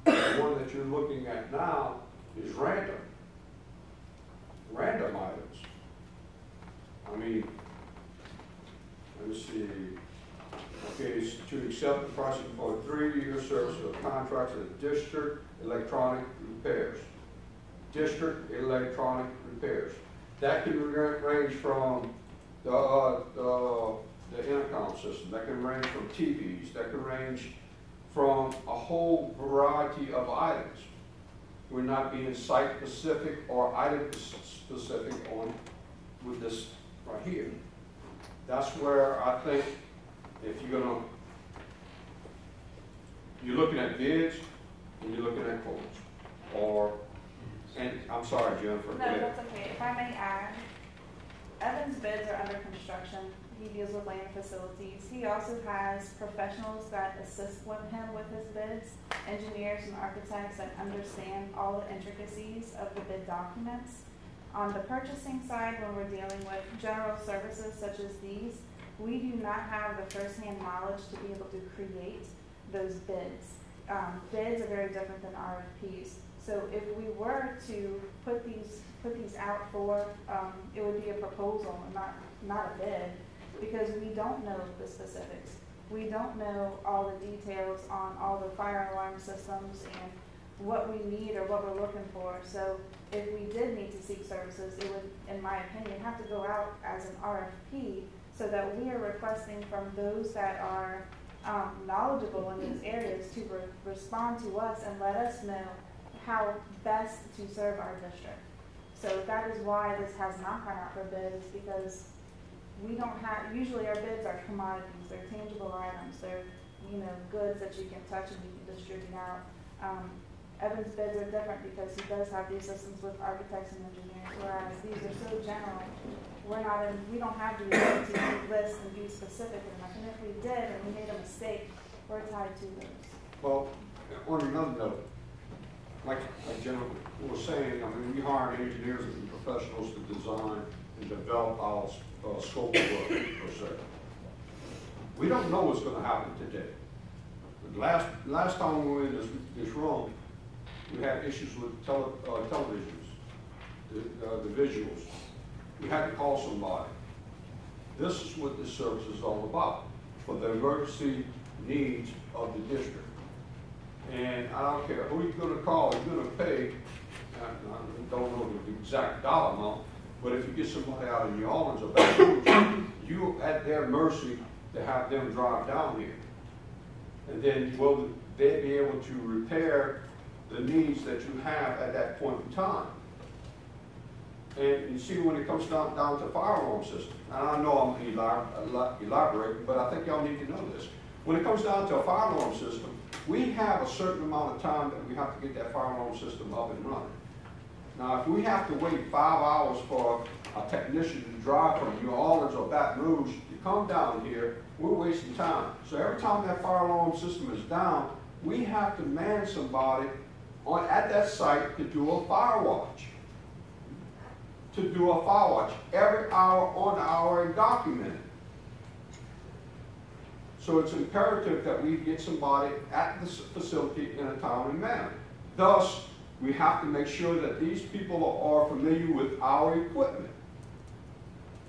The one that you're looking at now is random items. I mean, let me see. Okay, it's to accept the pricing for a 3-year service of contracts at district electronic repairs. District electronic repairs. That can range from the intercom system. That can range from TVs. That can range from a whole variety of items. We're not being site specific or item specific on with this right here. That's where I think if you're looking at bids and you're looking at quotes, and I'm sorry, Jennifer. No, that's okay. If I may add, Evan's bids are under construction. He deals with land facilities. He also has professionals that assist him with his bids, engineers and architects that understand all the intricacies of the bid documents. On the purchasing side, when we're dealing with general services such as these, we do not have the first-hand knowledge to be able to create those bids. Bids are very different than RFPs. So if we were to put these out for, it would be a proposal and not a bid, because we don't know the specifics. We don't know all the details on all the fire alarm systems and what we need or what we're looking for. So if we did need to seek services, it would, in my opinion, have to go out as an RFP so that we are requesting from those that are knowledgeable in these areas to respond to us and let us know how best to serve our district. So that is why this has not gone out for bids, because we don't have, usually our bids are commodities, they're tangible items, they're, goods that you can touch and you can distribute out. Evan's bids are different because he does have the assistance with architects and engineers, whereas these are so general. We don't have the ability to list and be specific enough, and if we did and we made a mistake, we're tied to those. Well, on another note, like Jennifer was saying, I mean, we hire engineers and professionals to design and develop our scope of work, per se. We don't know what's going to happen today. Last time we were in this room, we had issues with televisions, the visuals. We had to call somebody. This is what this service is all about, for the emergency needs of the district. And I don't care who you're going to call, you're going to pay, I don't know the exact dollar amount, but if you get somebody out in New Orleans or Baton Rouge, you at their mercy to have them drive down here. And then will they be able to repair the needs that you have at that point in time? And you see, when it comes down to fire alarm system, and I know I'm elaborating, but I think y'all need to know this. When it comes down to a fire alarm system, we have a certain amount of time that we have to get that fire alarm system up and running. Now, if we have to wait 5 hours for a technician to drive from New Orleans or Baton Rouge to come down here, we're wasting time. So every time that fire alarm system is down, we have to man somebody at that site to do a fire watch. Every hour on hour and document it. So it's imperative that we get somebody at the facility in a timely manner. Thus, we have to make sure that these people are familiar with our equipment.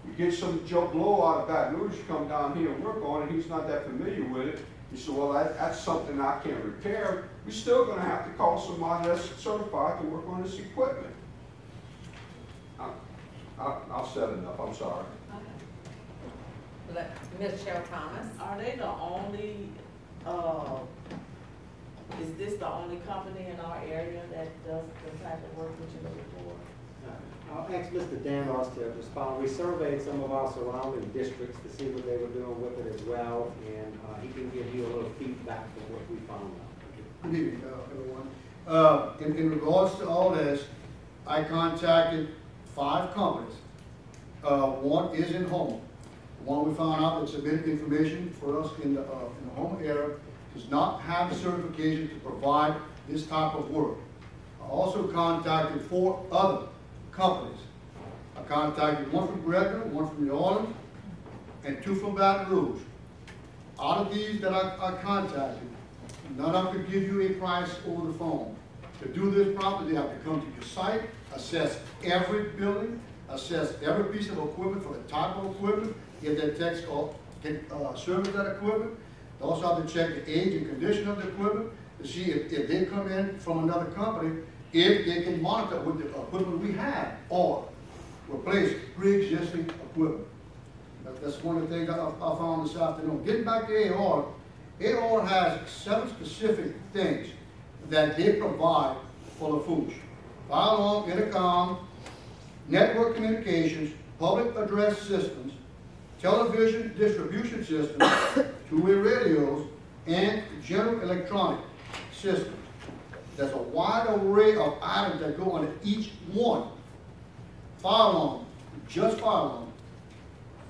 You get some Joe Blow out of Baton Rouge to come down here and work on it, he's not that familiar with it. You say, well, that's something I can't repair. We're still going to have to call somebody that's certified to work on this equipment. I've said enough, I'm sorry. Ms. Cheryl Thomas. Are they the only, is this the only company in our area that does the type of work that you're looking for? I'll ask Mr. Dan Ross to respond. We surveyed some of our surrounding districts to see what they were doing with it as well, and he can give you a little feedback from what we found out. Good evening, everyone. In regards to all this, I contacted 5 companies. One is in Houma. The one we found out that submitted information for us in the Houma area does not have the certification to provide this type of work. I also contacted 4 other companies. I contacted one from Gretna, one from New Orleans, and 2 from Baton Rouge. Out of these that I contacted, none of them could give you a price over the phone. To do this properly, they have to come to your site, assess every building, assess every piece of equipment for the type of equipment, if that techs can service that equipment. They also have to check the age and condition of the equipment to see if they come in from another company, if they can monitor with the equipment we have or replace pre-existing equipment. That's one of the things I found this afternoon. Getting back to AR, AR has 7 specific things that they provide for Lafourche. Fire alarm, intercom, network communications, public address systems, television distribution systems, two-way radios, and general electronic systems. There's a wide array of items that go under each one. Fire alarm, just fire alarm,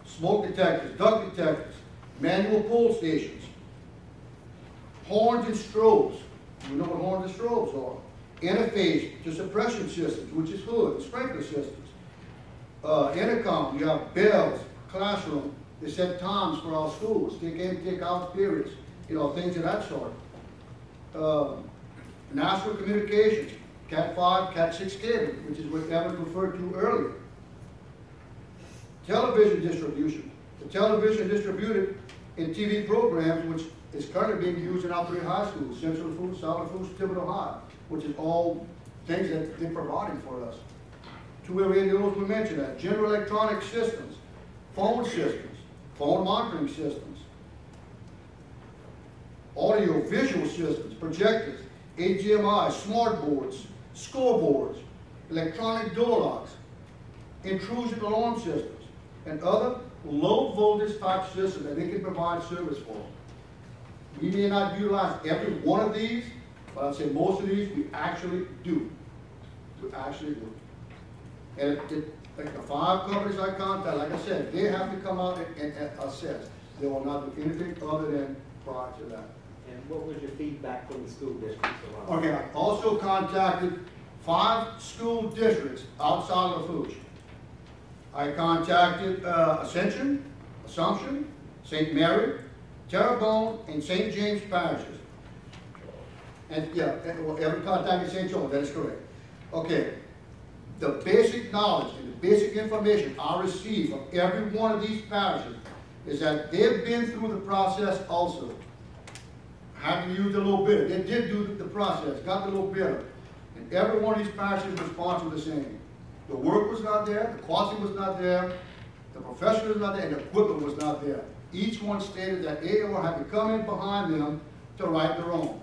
smoke detectors, duct detectors, manual pull stations, horns and strobes. You know what horns and strobes are. Interface to suppression systems, which is hood, and sprinkler systems. Intercom, you have bells, classroom. They set times for our schools, take in, take out periods, you know, things of that sort. National communications, Cat 5, Cat 6 cable, which is what Evan referred to earlier. Television distribution. The television distributed in TV programs, which is currently being used in our 3 high schools, Central Lafourche, South Lafourche, Thibodeau High, which is all things that they're providing for us. Two-way radios, we mentioned that. General electronic systems, phone monitoring systems, audio visual systems, projectors, HDMI, smart boards, scoreboards, electronic door locks, intrusion alarm systems, and other low voltage type systems that they can provide service for. We may not utilize every one of these, but I'd say most of these we actually do. We actually do. And like the 5 companies I contact, like I said, they have to come out and assess. They will not do anything other than prior to that. And what was your feedback from the school districts around? Okay, I also contacted 5 school districts outside of Lafourche. I contacted Assumption, St. Mary, Terrebonne, and St. James parishes. And yeah, every contact is St. John, that is correct. Okay, the basic knowledge and the basic information I receive from every one of these parishes is that they've been through the process also. Had to use a little bit. They did do the process, got a little better. And every one of these parishes responds the same. The work was not there, the quality was not there, The professionals not there and the equipment was not there. Each one stated that AOR had to come in behind them to right the wrong.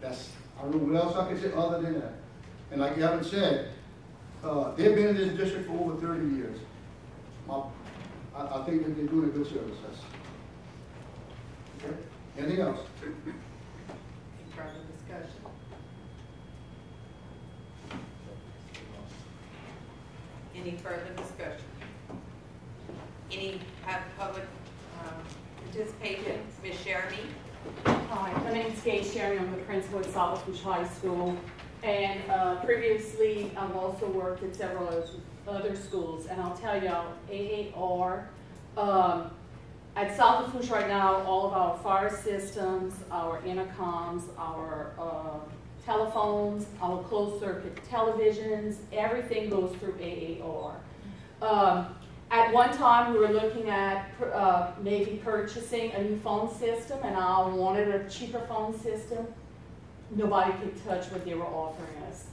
I don't know what else I can say other than that. And like Evan said, they've been in this district for over 30 years. I think that they're doing a good service. Okay. Anything else? Any further discussion? Any further discussion? Any public participation? Ms. Sheremy? Hi, my name is Gay Sherry. I'm the principal at Lafourche High School. And previously, I've also worked at several other schools. And I'll tell you, AAR, at South Lafourche right now, all of our fire systems, our intercoms, our telephones, our closed circuit televisions, everything goes through AAR. At one time, we were looking at maybe purchasing a new phone system, and I wanted a cheaper phone system. Nobody could touch what they were offering us.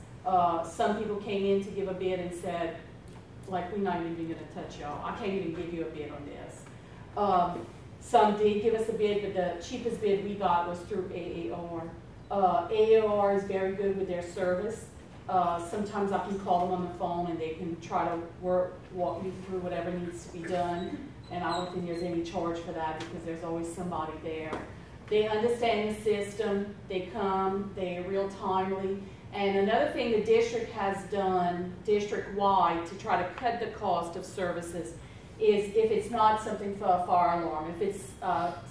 Some people came in to give a bid and said, like, we're not even going to touch y'all. I can't even give you a bid on this. Some did give us a bid, but the cheapest bid we got was through AAR. AAR is very good with their service. Sometimes I can call them on the phone and they can try to walk me through whatever needs to be done. And I don't think there's any charge for that because there's always somebody there. They understand the system, they come, they're real timely. And another thing the district has done district-wide to try to cut the cost of services is if it's not something for a fire alarm, if it's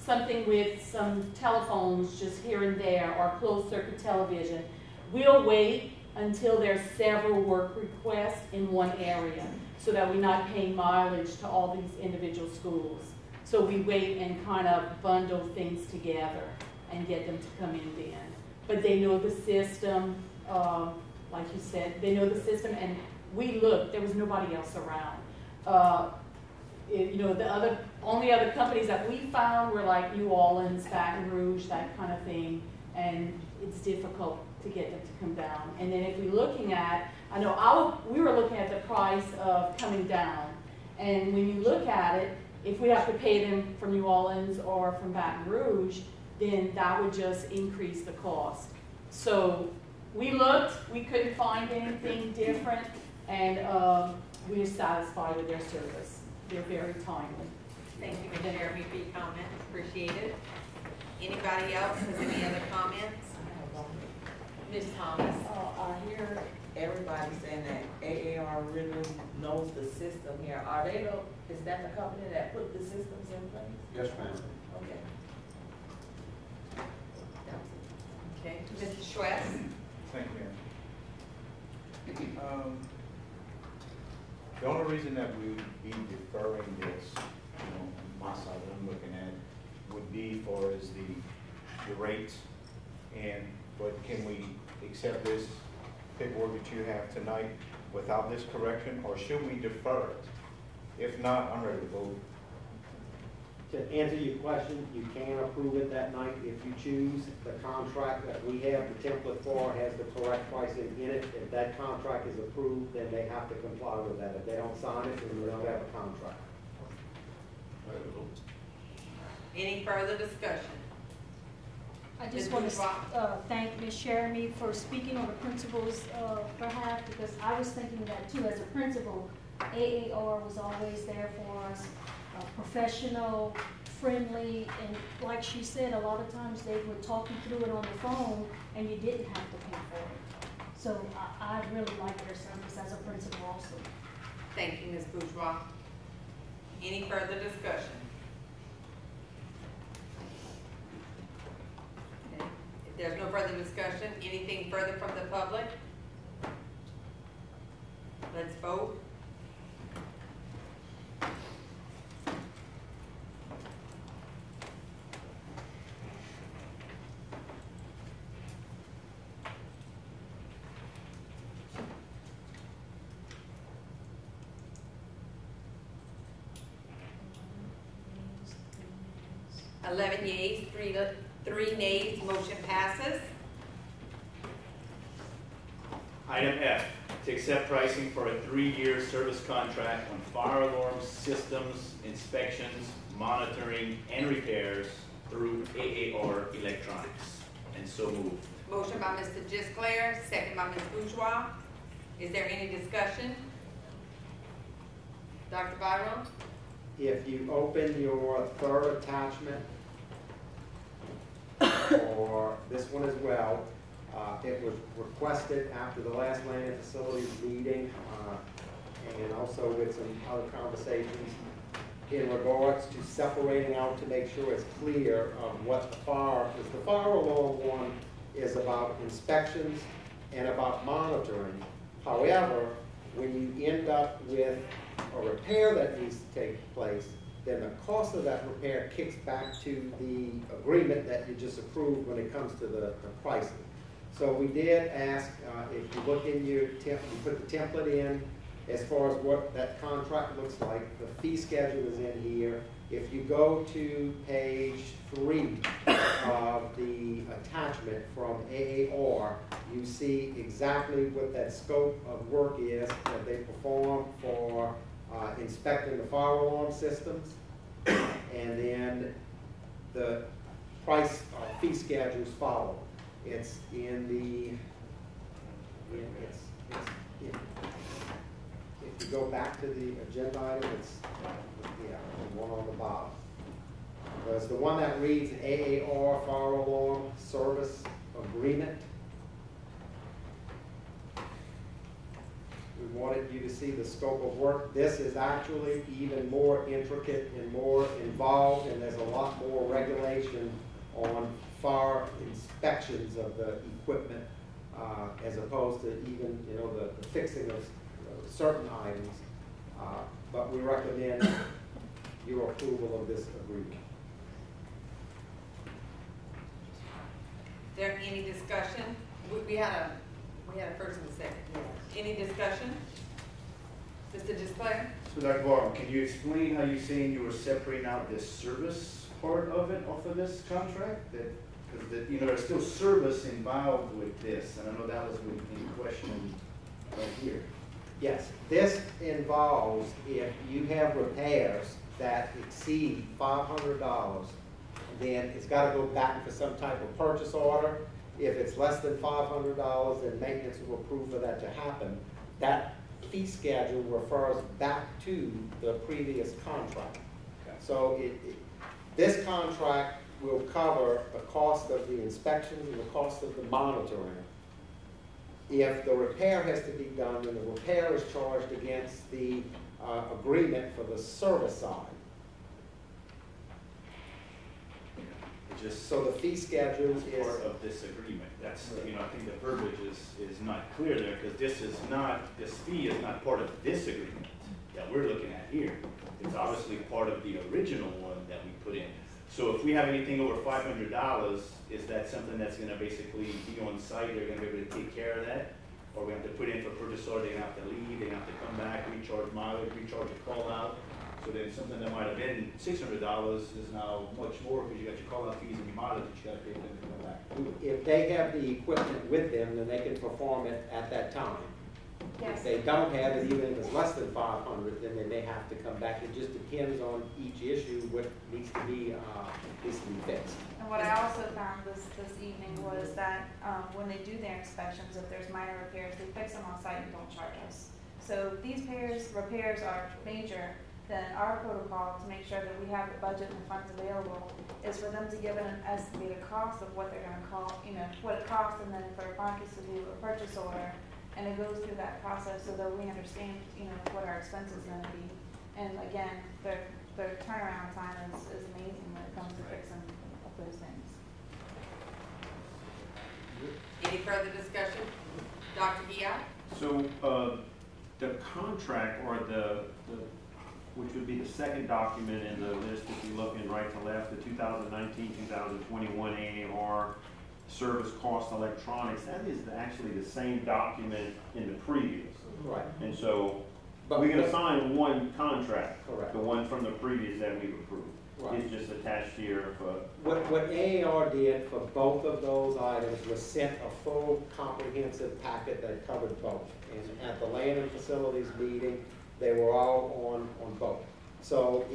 something with some telephones just here and there or closed circuit television, we'll wait until there's several work requests in one area so that we're not paying mileage to all these individual schools. So we wait and kind of bundle things together and get them to come in then. But they know the system, like you said, they know the system, and we looked, there was nobody else around. You know, the only other companies that we found were like New Orleans, Baton Rouge, that kind of thing, and it's difficult to get them to come down. And then if we're looking at, I know we were looking at the price of coming down, and when you look at it, if we have to pay them from New Orleans or from Baton Rouge, then that would just increase the cost. So we looked, we couldn't find anything different, and we're satisfied with their service. They're very timely. Thank you, Ms. Jeremy, for your comments. Appreciate it. Anybody else has any other comments? Ms. Thomas. I hear everybody saying that AAR really knows the system here. Is that the company that put the systems in place? Yes, ma'am. Okay. Okay. Mr. Schwetz. Thank you, Mayor. The only reason that we would be deferring this, on my side that I'm looking at, would be for is the rates. But can we accept this paperwork that you have tonight without this correction, or should we defer it? If not, I'm ready to vote. To answer your question, you can approve it that night if you choose. The contract that we have, the template for, has the correct pricing in it. If that contract is approved, then they have to comply with that. If they don't sign it, then we don't have a contract. Any further discussion? I just want to thank Ms. Jeremy for speaking on the principal's behalf, because I was thinking that too as a principal. AAR was always there for us, professional, friendly, and like she said, a lot of times they would talk you through it on the phone and you didn't have to pay for it. So I really like their service as a principal also. Thank you, Ms. Bourgeois. Any further discussion? Okay. If there's no further discussion, anything further from the public? Let's vote. Eleven yeas, three nays, motion passes. Item F, to accept pricing for a 3-year service contract on fire alarm systems, inspections, monitoring, and repairs through AAR Electronics. And so moved. Motion by Mr. Gisclair, second by Ms. Bourgeois. Is there any discussion? Dr. Byron? If you open your third attachment, or this one as well, it was requested after the last land and facilities meeting, and also with some other conversations in regards to separating out to make sure it's clear of what the fire, because the fire alarm one is about inspections and about monitoring. However, when you end up with a repair that needs to take place, then the cost of that repair kicks back to the agreement that you just approved when it comes to the pricing. So we did ask, if you look in your you put the template in as far as what that contract looks like. The fee schedule is in here. If you go to page 3 of the attachment from AAR, you see exactly what that scope of work is that they perform for inspecting the fire alarm systems, and then the price fee schedules follow. It's in the, if you go back to the agenda item, it's, yeah, the one on the bottom. There's the one that reads AAR Fire Alarm Service Agreement. We wanted you to see the scope of work. This is actually even more intricate and more involved, and there's a lot more regulation on fire inspections of the equipment as opposed to even, you know, the fixing of certain items. But we recommend your approval of this agreement. Is there any discussion? We had a first and a second. Any discussion? Mr. Gisclair? So Dr. Barham, can you explain how you're saying you were separating out this service part of it off of this contract? Because you know, there's still service involved with this, and I know that was in question right here. Yes, this involves if you have repairs that exceed $500, then it's got to go back for some type of purchase order. If it's less than $500, then maintenance will approve for that to happen. That fee schedule refers back to the previous contract. Okay. So this contract will cover the cost of the inspections and the cost of the monitoring. If the repair has to be done, then the repair is charged against the agreement for the service side. Just so the fee schedule is part of this agreement. That's, you know, I think the verbiage is not clear there, because this fee is not part of this agreement that we're looking at here. It's obviously part of the original one that we put in. So if we have anything over $500, is that something that's going to basically be on site? They're going to be able to take care of that, or we have to put in for purchase order? They're going to have to leave. They're going to have to come back, recharge mileage, recharge a call out. So then something that might have been $600 is now much more, because you got your call out fees and your mileage that you got to pay for them to come back. If they have the equipment with them, then they can perform it at that time. Yes. If they don't have it, even if it's less than 500, then they may have to come back. It just depends on each issue what needs to be fixed. And what I also found this evening was that when they do their inspections, if there's minor repairs, they fix them on site and don't charge us. So if these repairs are major, then our protocol to make sure that we have the budget and the funds available is for them to give an estimated cost of what they're going to call, you know, what it costs, and then for Marcus to do a purchase order. And it goes through that process so that we understand, you know, what our expenses are going to be. And again, their turnaround time is amazing when it comes to fixing those things. Any further discussion? Dr. Guiot? So the contract, or which would be the second document in the list if you look in right to left, the 2019-2021 AAR service cost electronics, that is actually the same document in the previous. Right. And so we're going to sign one contract, correct, the one from the previous that we've approved. is just attached here for. What AAR did for both of those items was sent a full comprehensive packet that covered both. And at the land and facilities meeting, they were all on both. So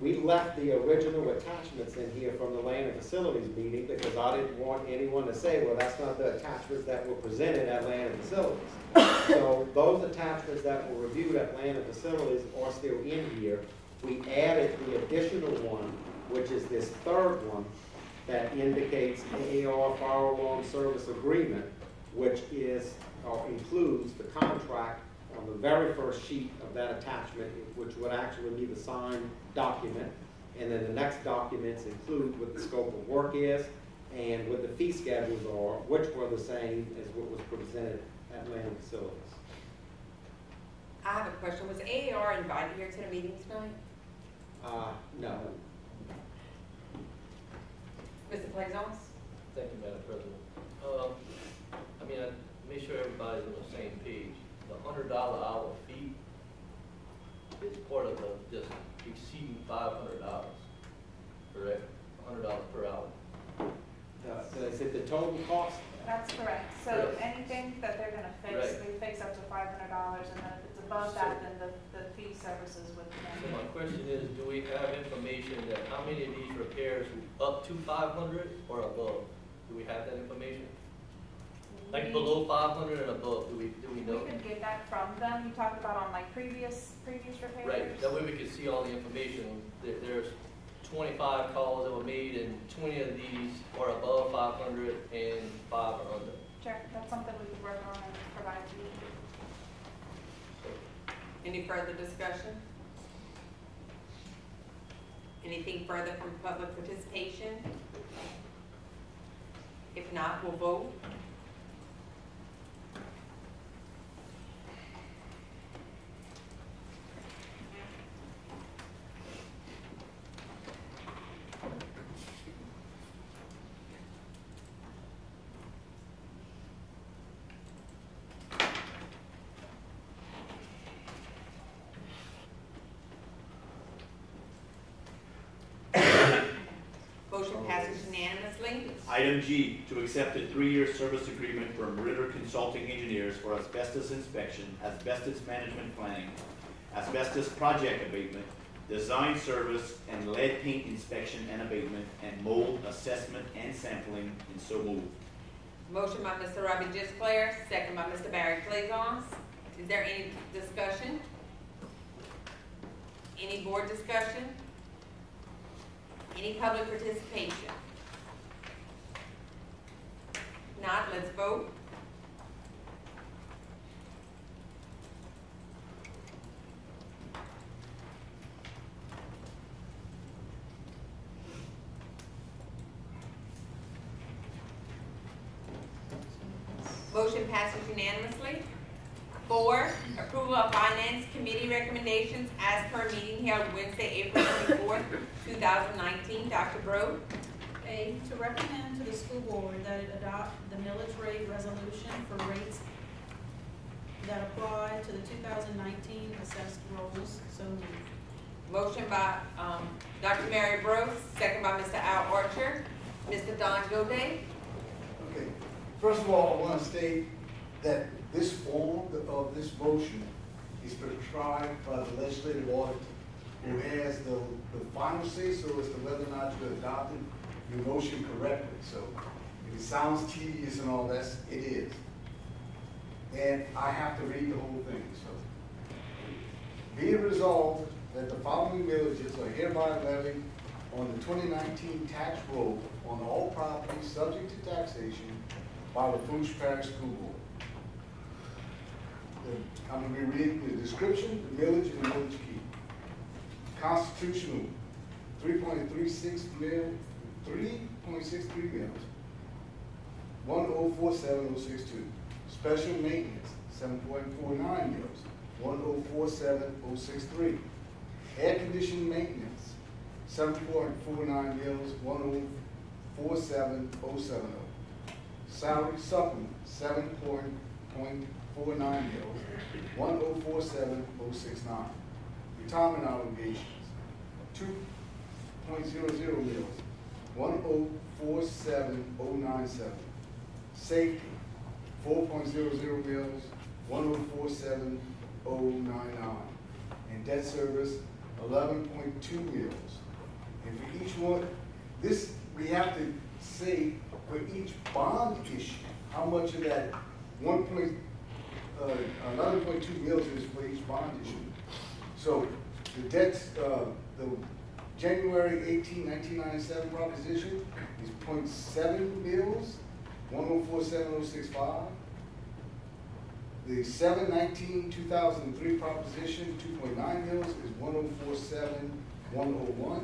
we left the original attachments in here from the land and facilities meeting because I didn't want anyone to say, well, that's not the attachments that were presented at land and facilities. So those attachments that were reviewed at land and facilities are still in here. We added the additional one, which is this third one that indicates AAR Fire Alarm Service Agreement, which is or includes the contract on the very first sheet of that attachment, which would actually be the signed document. And then the next documents include what the scope of work is and what the fee schedules are, which were the same as what was presented at land and facilities. I have a question. Was AAR invited here to the meeting tonight? No. Mr. Plaisance? Thank you, Madam President. I mean, I make sure everybody's on the same page. The $100 hour fee is part of the just exceeding $500, correct? $100 per hour. So is it the total cost? That's correct. So Correct. anything that they're gonna fix, Right. they fix up to $500, and then if it's above that, then the fee services would So then. my question is, do we have information that how many of these repairs were up to 500 or above? Do we have that information? Like below 500 and above, do we know? We could get that from them. You talked about on like previous repairs. Right, that way we could see all the information. There's 25 calls that were made and 20 of these are above 500 and 5 are under. Sure, that's something we could work on and provide to you. Any further discussion? Anything further from public participation? If not, we'll vote. Motion passes unanimously. Item G, to accept a 3-year service agreement from Ritter Consulting Engineers for asbestos inspection, asbestos management planning, asbestos project abatement, design service, and lead paint inspection and abatement, and mold assessment and sampling, and so moved. Motion by Mr. Robbie Gisclair, second by Mr. Barry Plaisance. Is there any discussion? Any board discussion? Any public participation? If not, let's vote. Motion passes unanimously. 4, approval of Finance Committee recommendations as per meeting held Wednesday, April 24th, 2019. Dr. Broad. A, to recommend to the school board that it adopt the millage rate resolution for rates that apply to the 2019 assessed rolls. So moved. Motion by Dr. Mary Brooks, second by Mr. Al Archer. Mr. Don Gode. Okay. First of all, I want to state that this form of this motion is prescribed by the legislative auditor, who has the final say-so as to whether or not you adopted your motion correctly. So if it sounds tedious and all that, it is. And I have to read the whole thing. So be it resolved that the following villages are hereby levied on the 2019 tax roll on all properties subject to taxation by the Lafourche Parish School Board. I'm going to be reading the description, the millage, and the millage key. Constitutional, 3.63 mils, 1047062. Special maintenance, 7.49 mils, 1047063. Air conditioning maintenance, 7.49 mils, 1047070. Salary supplement, 7.49 mils, 1047069. Retirement obligations, .00 mills, 1047097. Safety, 4.00 mills, 1047099. And debt service, 11.2 mills. And for each one, this, we have to say for each bond issue, how much of that 11.2 mills is for each bond issue. So the debts, the January 18, 1997 proposition is 0.7 mills, 1047065. The 7/19/2003 proposition, 2.9 mills, is 1047101.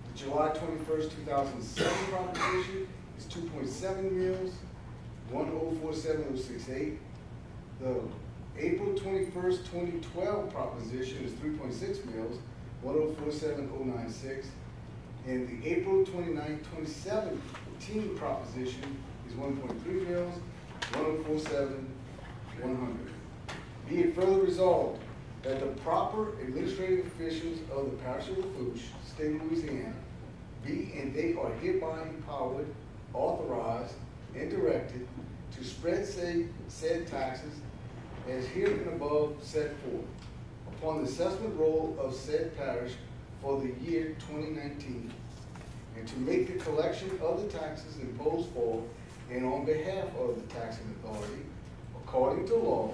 The July 21st, 2007 proposition is 2.7 mills, 1047068. The April 21st, 2012 proposition is 3.6 mills, 1047096. And the April 29th, 2017 proposition is 1.3 mills, 1047100. Be it further resolved that the proper administrative officials of the Parish of Lafourche, State of Louisiana, be and they are hereby empowered, authorized, and directed to spread said taxes as here and above set forth upon the assessment roll of said parish for the year 2019, and to make the collection of the taxes imposed for and on behalf of the taxing authority according to law,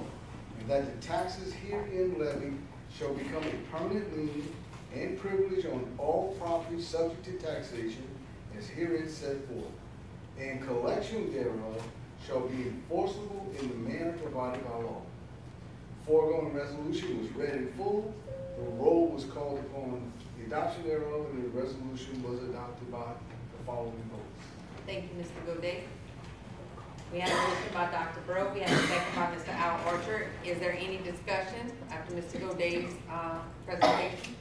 and that the taxes herein levied shall become a permanent lien and privilege on all property subject to taxation as herein set forth, and collection thereof shall be enforceable in the manner provided by law. Foregoing resolution was read in full, the roll was called upon the adoption thereof, and the resolution was adopted by the following votes. Thank you, Mr. Godet. We have a motion by Dr. Breaux. We have a second by Mr. Al Archer. Is there any discussion after Mr. Godet's presentation?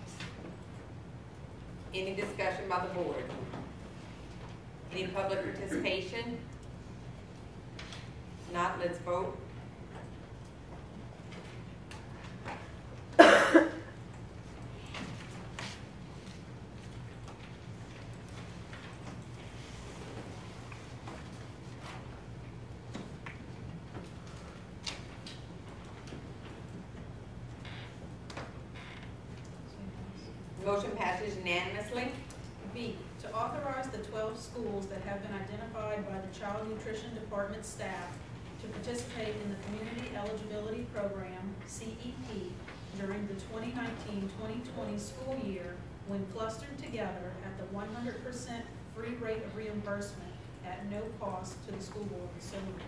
Any discussion by the board? Any public participation? If not, let's vote. Motion passes unanimously. B, to authorize the 12 schools that have been identified by the Child Nutrition Department staff to participate in the Community Eligibility Program, CEP, during the 2019-2020 school year when clustered together at the 100% free rate of reimbursement at no cost to the school board. So moved.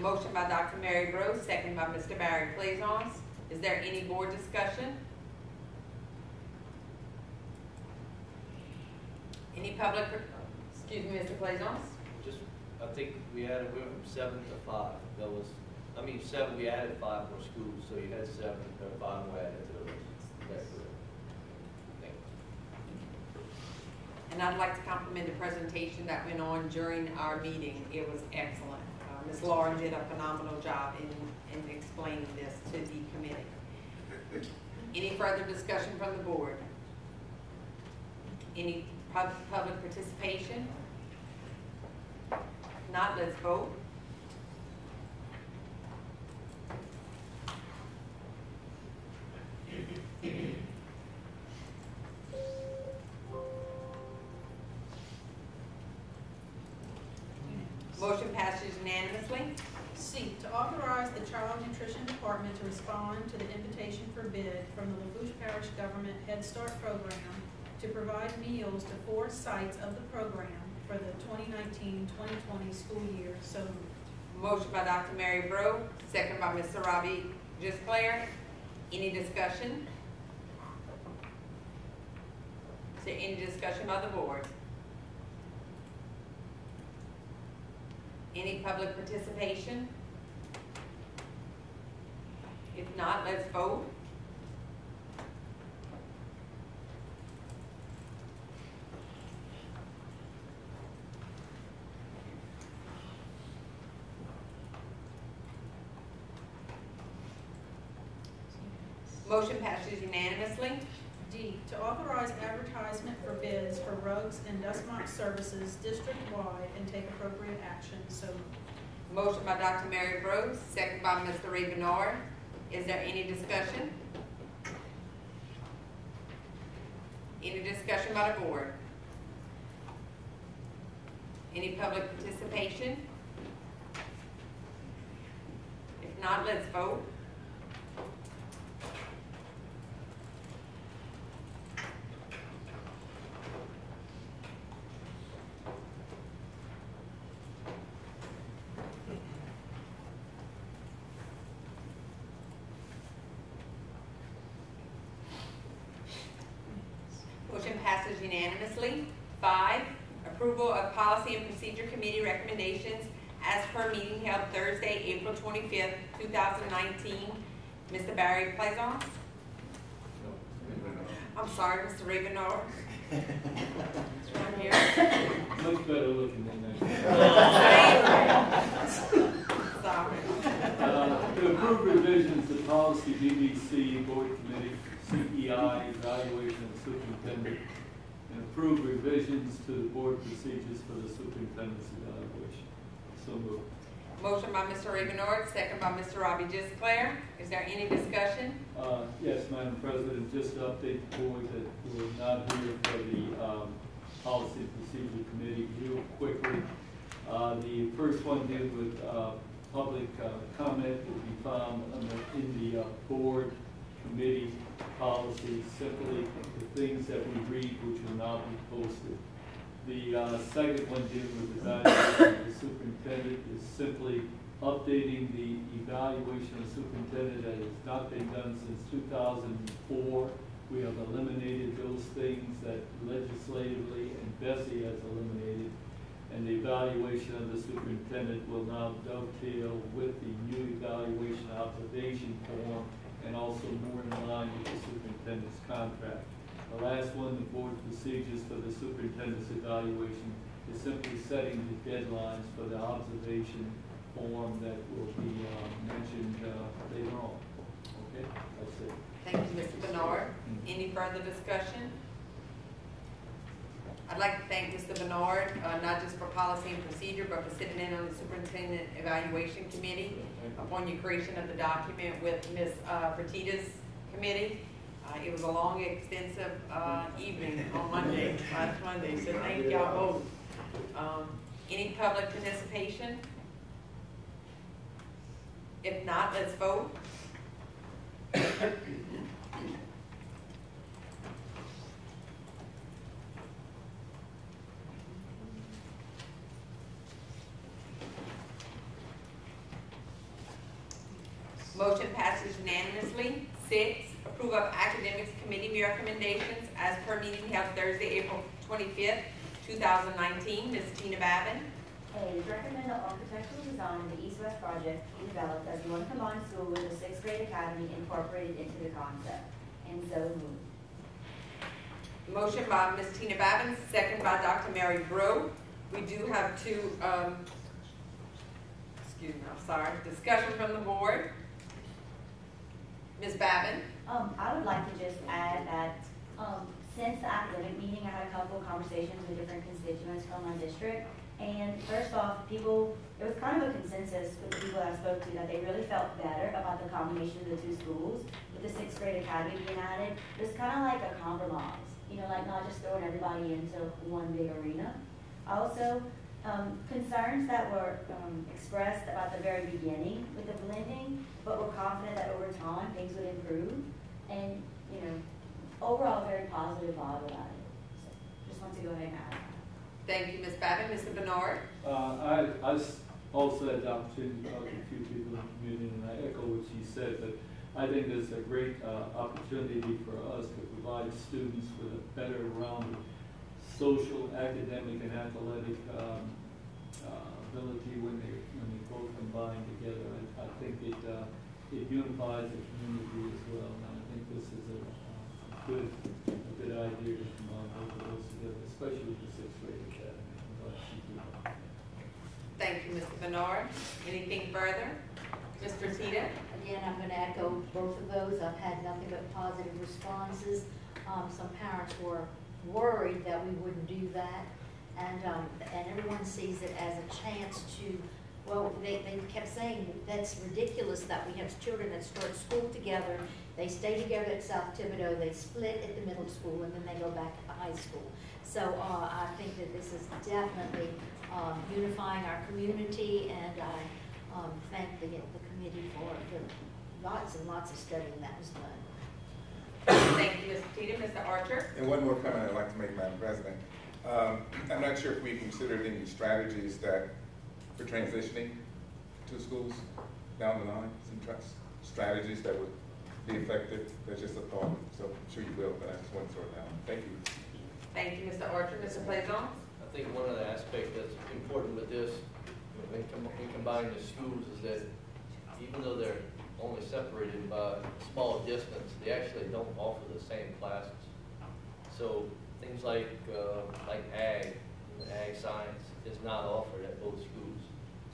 Motion by Dr. Mary Breaux, second by Mr. Barry Plaisance. Is there any board discussion? Any public, excuse me, Mr. Plaisance? Just, I think we went from 7 to 5. That was, 7, we added 5 more schools, so you had 7, or 5 more added to the list. That's correct. Thank you. And I'd like to compliment the presentation that went on during our meeting. It was excellent. Ms. Lauren did a phenomenal job in explaining this to the committee. Any further discussion from the board? Any public participation? If not, let's vote. Motion passes unanimously. C, to authorize the Child Nutrition Department to respond to the invitation for bid from the Lafourche Parish Government Head Start Program to provide meals to 4 sites of the program for the 2019-2020 school year. So moved. Motion by Dr. Mary Breaux, second by Mr. Robbie Gisclair. Any discussion? Is there any discussion by the board? Any public participation? If not, let's vote. Motion passes unanimously. D, D, to authorize advertisement for bids for rugs and dust mop services district-wide and take appropriate action. So moved. Motion by Dr. Mary Brooks, second by Mr. Ray Bernard. Is there any discussion? Any discussion by the board? Any public participation? If not, let's vote. Motion passes unanimously. 5, approval of policy and procedure committee recommendations as per meeting held Thursday, April 25th, 2019. Mr. Barry Plaisance? I'm sorry, Mr. Ray Bernard. It's right here. Much better looking than that. Sorry. To approve revisions to policy BBC, board committee, CEI, evaluation of superintendent, and approve revisions to the board procedures for the superintendent's evaluation. So moved. Motion by Mr. Ray Bernard, second by Mr. Robbie Gisclair. Is there any discussion? Yes, Madam President, just to update the board that we're not here for the policy and procedure committee real quickly. The first one deals with public comment will be found in the board committee policy, simply the things that we read which will not be posted. The second one dealing with evaluation of the superintendent is simply updating the evaluation of the superintendent that has not been done since 2004. We have eliminated those things that legislatively and Bessie has eliminated. And the evaluation of the superintendent will now dovetail with the new evaluation observation form and also more in line with the superintendent's contract. The last one, the board procedures for the superintendent's evaluation, is simply setting the deadlines for the observation form that will be mentioned later on. Okay, that's it. Thank you, Mr. Bernard. Any further discussion? I'd like to thank Mr. Bernard, not just for policy and procedure, but for sitting in on the superintendent evaluation committee upon your creation of the document with Ms. Fertitta's committee. It was a long, extensive evening on Monday, last Monday, so thank y'all both. Any public participation? If not, let's vote. Motion passes unanimously. 6, approve of academics committee recommendations as per meeting held Thursday, April 25th, 2019. Ms. Tina Babin. A, recommend the architectural design of the East-West project be developed as one combined school with a 6th grade academy incorporated into the concept. And so moved. Motion by Ms. Tina Babin, second by Dr. Mary Brew. We do have two, discussion from the board. Ms. Babin. I would like to just add that since the academic meeting, I had a couple of conversations with different constituents from my district. And first off, it was kind of a consensus with the people that I spoke to that they really felt better about the combination of the two schools with the 6th grade academy being added. It was kind of like a compromise, like not just throwing everybody into one big arena. Also, concerns that were expressed about the very beginning with the blending, but we're confident that over time things would improve. And, overall very positive vibe about it. So just want to go ahead and add that. Thank you, Ms. Babin. Mr. Bernard. I also had the opportunity to talk to a few people in the community, and I echo what she said, but I think there's a great opportunity for us to provide students with a better rounded social, academic, and athletic ability when they both combine together. I think it unifies the community as well, and I think this is a good idea to combine both of those together, especially with the 6th grade academy. Thank you, Mr. Bernard. Anything further? Ms. Fertitta? Again, I'm going to echo both of those. I've had nothing but positive responses. some parents were worried that we wouldn't do that. And everyone sees it as a chance to, well, they kept saying that's ridiculous that we have children that start school together, they stay together at South Thibodeau, they split at the middle school, and then they go back to high school. So I think that this is definitely unifying our community, and I thank the committee for the lots and lots of studying that was done. Thank you, Ms. Petita. Mr. Archer? And one more comment I'd like to make, Madam President. I'm not sure if we considered any strategies that for transitioning to schools down the line, some strategies that would be effective. That's just a thought, so I'm sure you will, but I just want to sort it out. Thank you. Thank you, Mr. Archer. Mr. Plaisance? I think one of the aspects that's important with this, in combining the schools, is that even though they're only separated by a small distance, they actually don't offer the same classes. So things like ag science is not offered at both schools.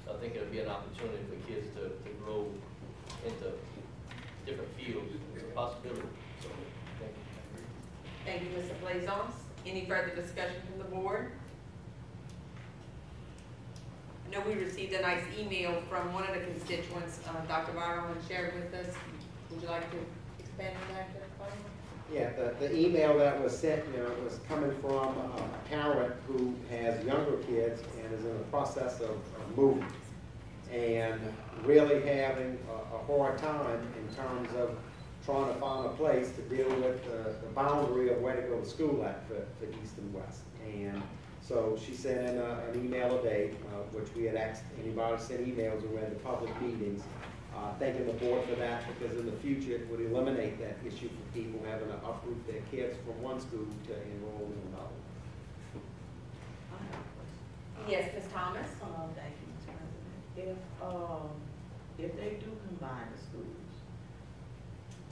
So I think it would be an opportunity for kids to grow into different fields. It's a possibility. So thank you. Thank you, Mr. Plaisance. Any further discussion from the board? I know we received a nice email from one of the constituents, Dr. Byron, shared with us. Would you like to expand on that? Yeah, the email that was sent, was coming from a parent who has younger kids and is in the process of moving and really having a hard time in terms of trying to find a place to deal with the boundary of where to go to school at for East and West. And so she sent in an email a day, which we had asked anybody to send emails or read the public meetings, thanking the board for that, because in the future it would eliminate that issue for people having to uproot their kids from one school to enroll in another. Yes, Ms. Thomas? Thank you, Mr. President. If they do combine the schools,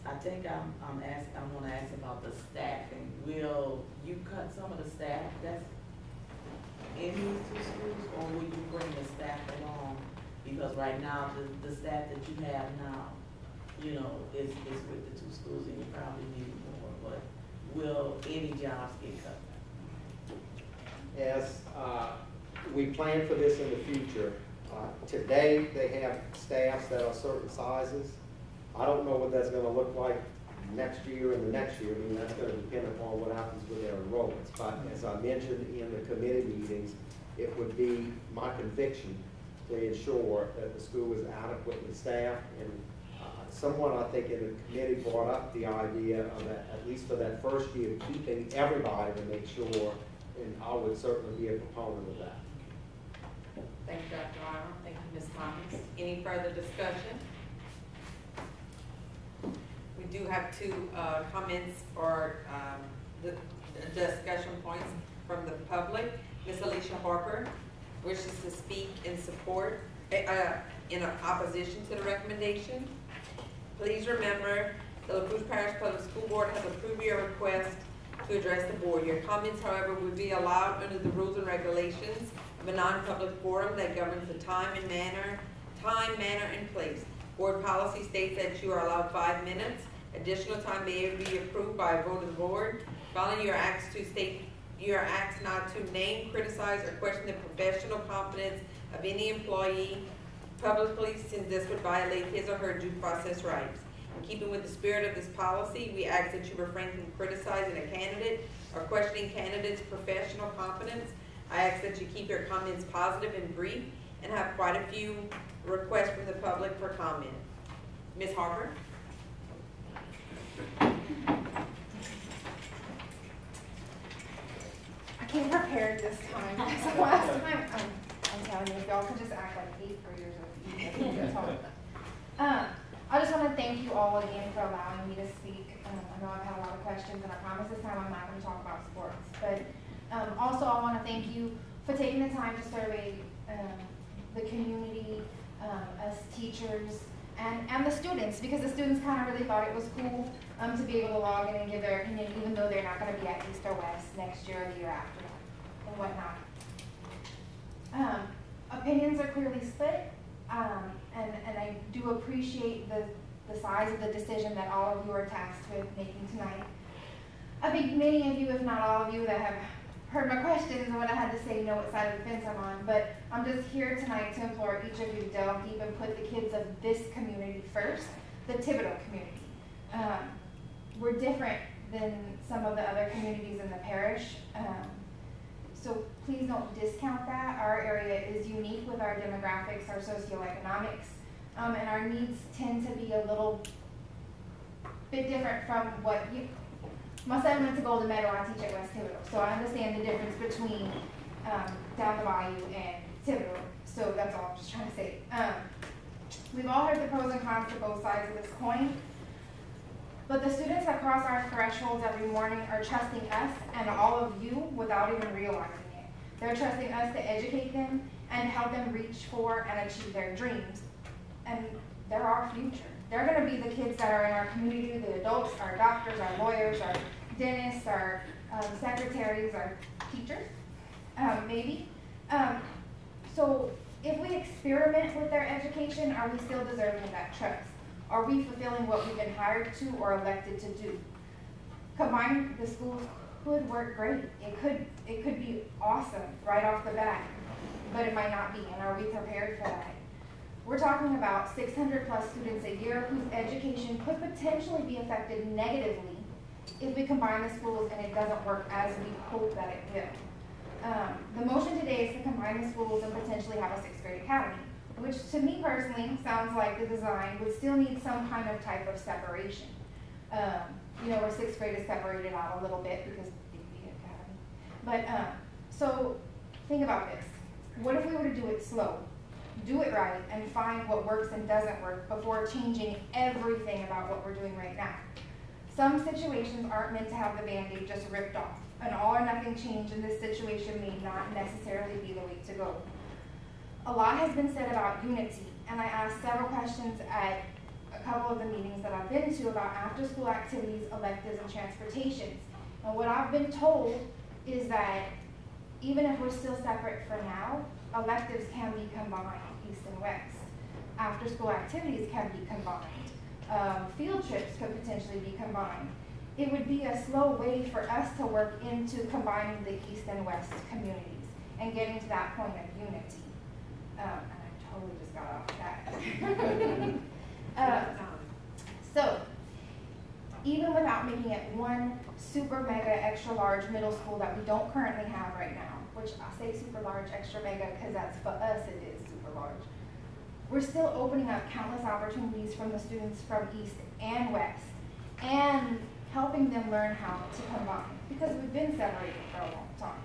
I think I'm going to ask about the staffing. Will you cut some of the staff that's in these two schools, or will you bring the staff along? Because right now, the staff that you have now, is with the two schools, and you probably need more. But will any jobs get cut? As we plan for this in the future, today they have staffs that are certain sizes. I don't know what that's going to look like next year and the next year. I mean, that's going to depend upon what happens with their enrollments. But as I mentioned in the committee meetings, it would be my conviction to ensure that the school is adequately staffed. And someone, I think, in the committee brought up the idea of that, at least for that first year, keeping everybody to make sure, and I would certainly be a proponent of that. Thank you, Dr. Arnold. Thank you, Ms. Thomas. Any further discussion? We do have two comments or the discussion points from the public. Ms. Alicia Harper wishes to speak in support, in opposition to the recommendation. Please remember, the Lafourche Parish Public School Board has approved your request to address the board. Your comments, however, would be allowed under the rules and regulations of a non-public forum that governs the time, manner, and place. Board policy states that you are allowed 5 minutes. Additional time may be approved by a vote of the board. Finally, you are asked not to name, criticize, or question the professional competence of any employee publicly, since this would violate his or her due process rights. In keeping with the spirit of this policy, we ask that you refrain from criticizing a candidate or questioning candidates' professional competence. I ask that you keep your comments positive and brief, and have quite a few requests from the public for comment. Ms. Harper? I came prepared this time. So last time, I'm telling you, if y'all could just act like 8th graders I just want to thank you all again for allowing me to speak. I know I've had a lot of questions, and I promise this time I'm not going to talk about sports. But also, I want to thank you for taking the time to survey the community, us teachers, and the students, because the students kind of really thought it was cool to be able to log in and give their opinion, even though they're not going to be at East or West next year or the year after and whatnot. Opinions are clearly split, and I do appreciate the size of the decision that all of you are tasked with making tonight. I think many of you, if not all of you, that have heard my questions and what I had to say know what side of the fence I'm on, but I'm just here tonight to implore each of you to delve deep and put the kids of this community first, the Thibodeau community. We're different than some of the other communities in the parish, so please don't discount that. Our area is unique with our demographics, our socioeconomics, and our needs tend to be a little bit different from what you. My son went to Golden Meadow, I teach at West Thibodeau, so I understand the difference between down the bayou and Thibodeau, so that's all I'm just trying to say. We've all heard the pros and cons to both sides of this coin, but the students that cross our thresholds every morning are trusting us and all of you without even realizing it. They're trusting us to educate them and help them reach for and achieve their dreams, and they're our future. They're going to be the kids that are in our community, the adults, our doctors, our lawyers, our dentists, our secretaries, our teachers, maybe. So if we experiment with their education, are we still deserving of that trust? Are we fulfilling what we've been hired to or elected to do? Combining the schools could work great. It could be awesome right off the bat, but it might not be, and are we prepared for that? We're talking about 600 plus students a year whose education could potentially be affected negatively if we combine the schools and it doesn't work as we hope that it will. The motion today is to combine the schools and potentially have a 6th grade academy, which to me personally sounds like the design would still need some kind of type of separation. You know, where 6th grade is separated out a little bit because the academy. But so think about this. What if we were to do it slow? Do it right and find what works and doesn't work before changing everything about what we're doing right now. Some situations aren't meant to have the Band-Aid just ripped off. An all or nothing change in this situation may not necessarily be the way to go. A lot has been said about unity, and I asked several questions at a couple of the meetings that I've been to about after-school activities, electives, and transportations. And what I've been told is that even if we're still separate for now, electives can be combined, east and west. After-school activities can be combined. Field trips could potentially be combined. It would be a slow way for us to work into combining the east and west communities and getting to that point of unity. And I totally just got off that. So, even without making it one super mega extra large middle school that we don't currently have right now, which I say super large, extra mega, because that's for us it is super large. We're still opening up countless opportunities from the students from East and West and helping them learn how to combine because we've been separated for a long time.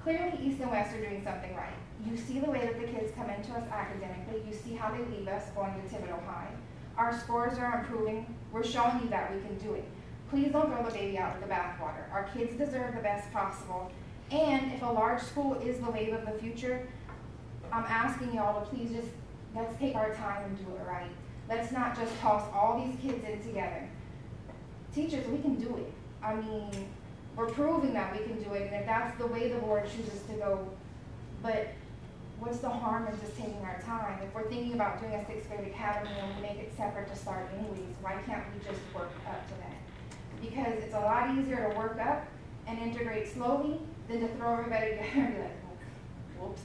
Clearly East and West are doing something right. You see the way that the kids come into us academically. You see how they leave us going to Thibodeau High. Our scores are improving. We're showing you that we can do it. Please don't throw the baby out with the bathwater. Our kids deserve the best possible. And if a large school is the wave of the future, I'm asking y'all to please just, let's take our time and do it right. Let's not just toss all these kids in together. Teachers, we can do it. I mean, we're proving that we can do it, and if that's the way the board chooses to go, but what's the harm in just taking our time? If we're thinking about doing a 6th grade academy and we make it separate to start anyways, why can't we just work up to that? Because it's a lot easier to work up and integrate slowly than to throw everybody together and be like, whoops,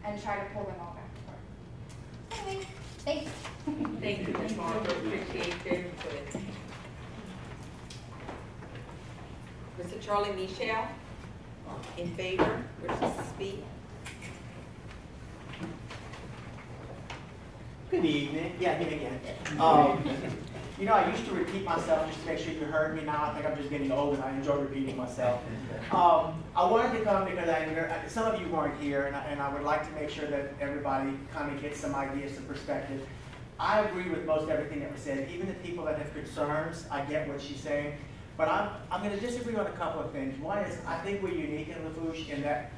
and try to pull them all back apart. Anyway, thanks. Thank you, Ms. Barber. Appreciate your input. Mr. Charlie Michelle, in favor, wishes to speak. Good evening. Yeah, me again. You know, I used to repeat myself just to make sure you heard me. Now I think I'm just getting old and I enjoy repeating myself. I wanted to come because some of you weren't here, and I would like to make sure that everybody kind of gets some ideas, some perspective. I agree with most everything that was said. Even the people that have concerns, I get what she's saying. But I'm going to disagree on a couple of things. One is I think we're unique in Lafourche in that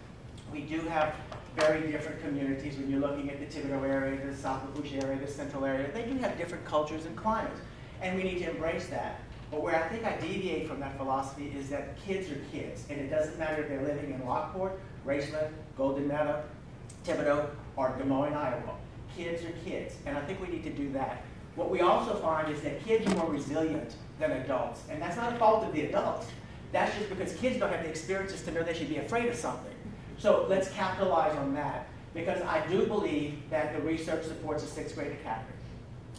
we do have very different communities. When you're looking at the Thibodeau area, the South Lafourche area, the Central area, they do have different cultures and climates. And we need to embrace that. But where I think I deviate from that philosophy is that kids are kids. And it doesn't matter if they're living in Lockport, Raceland, Golden Meadow, Thibodeau, or Des Moines, Iowa. Kids are kids. And I think we need to do that. What we also find is that kids are more resilient than adults, and that's not a fault of the adults. That's just because kids don't have the experiences to know they should be afraid of something. So let's capitalize on that, because I do believe that the research supports a 6th grade academy.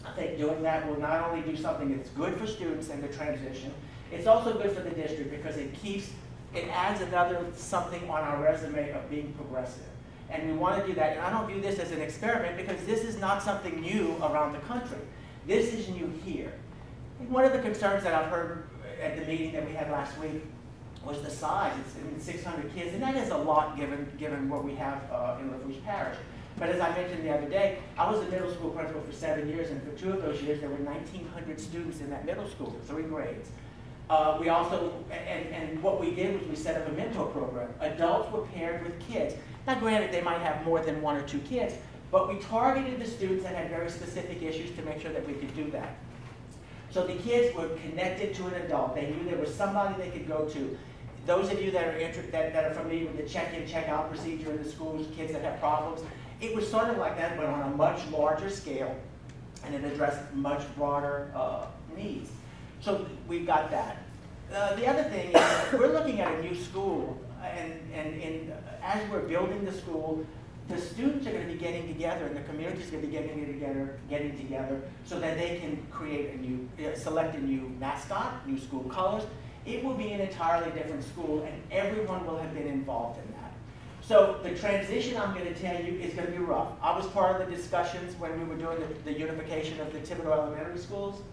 I think doing that will not only do something that's good for students and the transition, it's also good for the district because it adds another something on our resume of being progressive. And we want to do that, and I don't view this as an experiment because this is not something new around the country. This is new here. And one of the concerns that I've heard at the meeting that we had last week was the size. It's 600 kids, and that is a lot given what we have in Lafourche Parish. But as I mentioned the other day, I was a middle school principal for 7 years, and for 2 of those years, there were 1,900 students in that middle school, 3 grades. We also, and what we did was we set up a mentor program. Adults were paired with kids. Now granted, they might have more than 1 or 2 kids, but we targeted the students that had very specific issues to make sure that we could do that. So the kids were connected to an adult. They knew there was somebody they could go to. Those of you that are familiar with the check-in, check-out procedure in the schools, kids that have problems, it was sort of like that, but on a much larger scale, and it addressed much broader needs. So we've got that. The other thing is we're looking at a new school, and as we're building the school, the students are going to be getting together, and the community is going to be getting together, so that they can create select a new mascot, new school colors. It will be an entirely different school, and everyone will have been involved in that. So the transition, I'm going to tell you, is going to be rough. I was part of the discussions when we were doing the unification of the Thibodeau Elementary schools.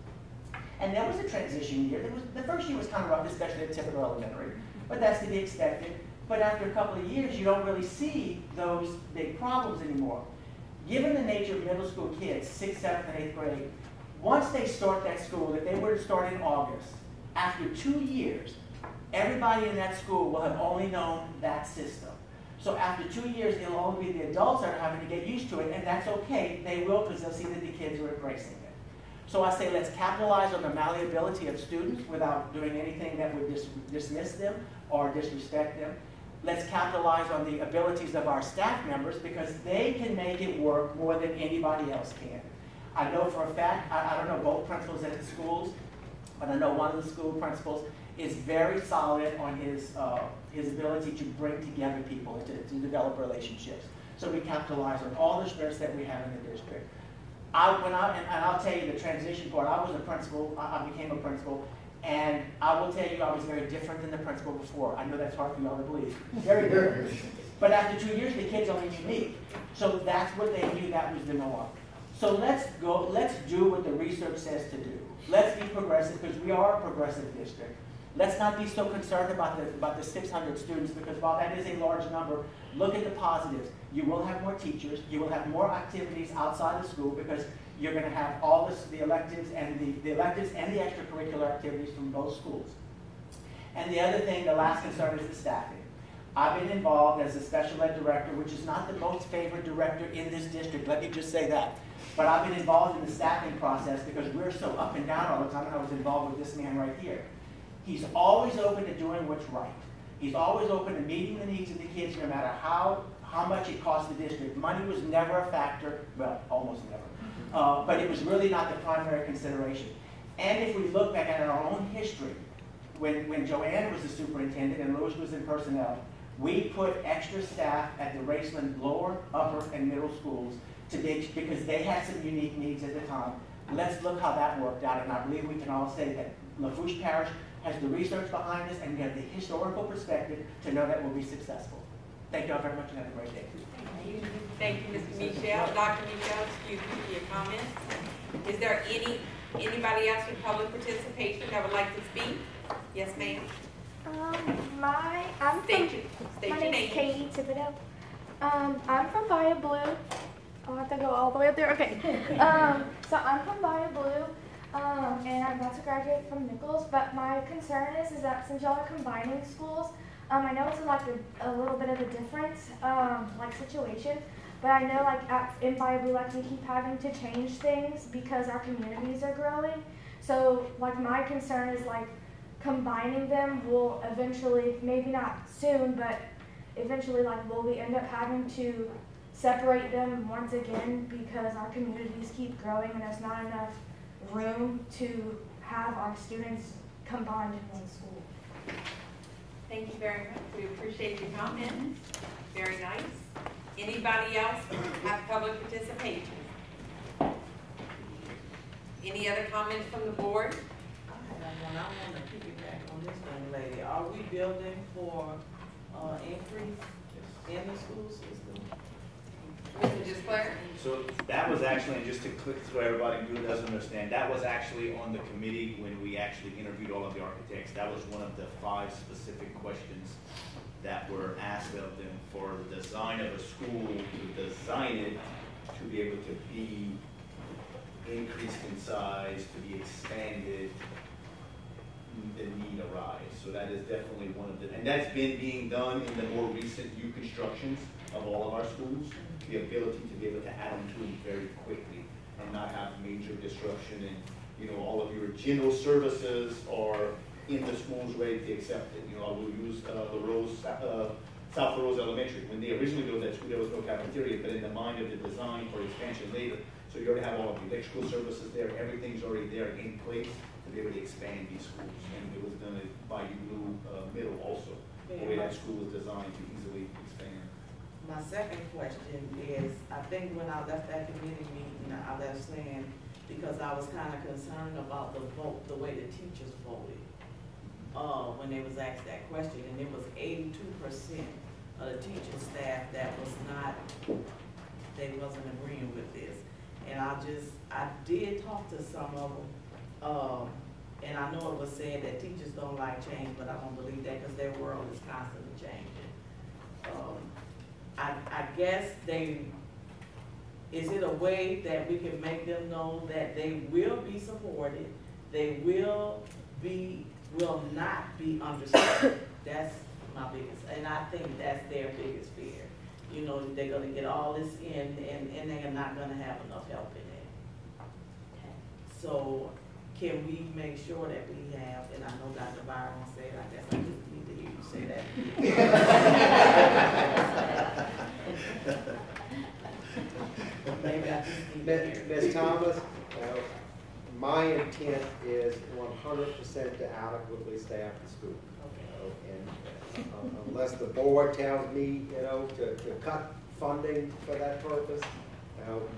And there was a transition year. The first year was kind of rough, especially at Thibodeau Elementary, but that's to be expected. But after a couple of years, you don't really see those big problems anymore. Given the nature of middle school kids, 6th, 7th, and 8th grade, once they start that school, if they were to start in August, after 2 years, everybody in that school will have only known that system. So after 2 years, it'll only be the adults that are having to get used to it, and that's okay. They will, because they'll see that the kids are embracing it. So I say let's capitalize on the malleability of students without doing anything that would dismiss them or disrespect them. Let's capitalize on the abilities of our staff members because they can make it work more than anybody else can. I know for a fact, I don't know both principals at the schools, but I know one of the school principals is very solid on his ability to bring together people and to develop relationships. So we capitalize on all the strengths that we have in the district. And I'll tell you the transition part, I was a principal, I became a principal, and I will tell you I was very different than the principal before. I know that's hard for y'all to believe. Very different. But after 2 years, the kids only knew me. So that's what they knew, that was the norm. So let's do what the research says to do. Let's be progressive, because we are a progressive district. Let's not be so concerned about the 600 students, because while that is a large number, look at the positives. You will have more teachers, you will have more activities outside of school, because you're going to have all the electives and the extracurricular activities from both schools. And the other thing, the last concern is the staffing. I've been involved as a special ed director, which is not the most favored director in this district, let me just say that. But I've been involved in the staffing process because we're so up and down all the time, and I was involved with this man right here. He's always open to doing what's right. He's always open to meeting the needs of the kids no matter how much it costs the district. Money was never a factor, well, almost never. But it was really not the primary consideration. And if we look back at our own history, when Joanne was the superintendent and Louis was in personnel, we put extra staff at the Raceland lower, upper, and middle schools because they had some unique needs at the time. Let's look how that worked out, and I believe we can all say that Lafourche Parish has the research behind us and we have the historical perspective to know that we'll be successful. Thank you all very much and have a great day. Thank you, Mr. Michel. Dr. Michel, excuse me for your comments. Is there anybody else with public participation that would like to speak? Yes, ma'am. My name's Katie Thibodeau. I'm from Via Blue. I'll have to go all the way up there. Okay. So I'm from Via Blue, and I'm about to graduate from Nichols. But my concern is that since y'all are combining schools, I know it's like a little bit of a different situation. But I know in Via Blue, we keep having to change things because our communities are growing. So my concern is combining them will eventually, maybe not soon, but eventually will we end up having to separate them once again because our communities keep growing and there's not enough room to have our students combined in one school. Thank you very much. We appreciate your comments. Very nice. Anybody else have public participation? Any other comments from the board? I want to piggyback on this young lady. Are we building for increase in the school system? Mr. Disclair? So that was actually, and just to click so everybody who doesn't understand, that was actually on the committee when we actually interviewed all of the architects. That was one of the 5 specific questions that were asked of them for the design of a school, to design it to be able to be increased in size, to be expanded, the need arise. So that is definitely one of the, and that's been being done in the more recent new constructions of all of our schools. The ability to be able to add on to it very quickly and not have major disruption, and all of your general services are in the schools ready to accept it. I will use South Rose Elementary. When they originally built that school, there was no cafeteria, but in the mind of the design for expansion later, so you already have all of the electrical services there, everything's already there in place to be able to expand these schools. And it was done at Bayou Blue Middle also, the way that school was designed to easily expand. My second question is, I think when I left that committee meeting, I left saying, because I was kind of concerned about the vote, the way the teachers voted, when they was asked that question, and it was 82% of the teaching staff that was not, they wasn't agreeing with this. And I did talk to some of them, and I know it was said that teachers don't like change, but I don't believe that because their world is constantly changing. I guess is it a way that we can make them know that they will be supported, they will not be understood? That's my biggest, and I think that's their biggest fear. They're gonna get all this in and they're not gonna have enough help in it. So can we make sure that we have, and I know Dr. Byron said, I guess I just need to hear you say that. Maybe I just need to hear. Ms. Thomas, my intent is 100% to adequately staff the school. And unless the board tells me, to cut funding for that purpose,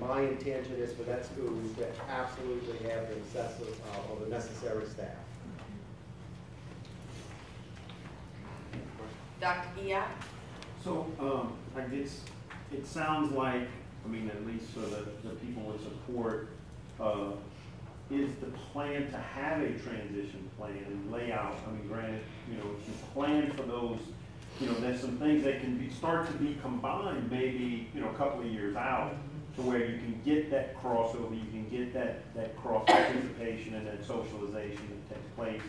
my intention is for that school to absolutely have the necessary staff. Dr. Gia? So, I guess it sounds like, at least for the people with support, is the plan to have a transition plan and layout? Granted, if you plan for those, there's some things that can start to be combined maybe, a couple of years out, to where you can get that crossover, you can get that cross participation and that socialization that takes place.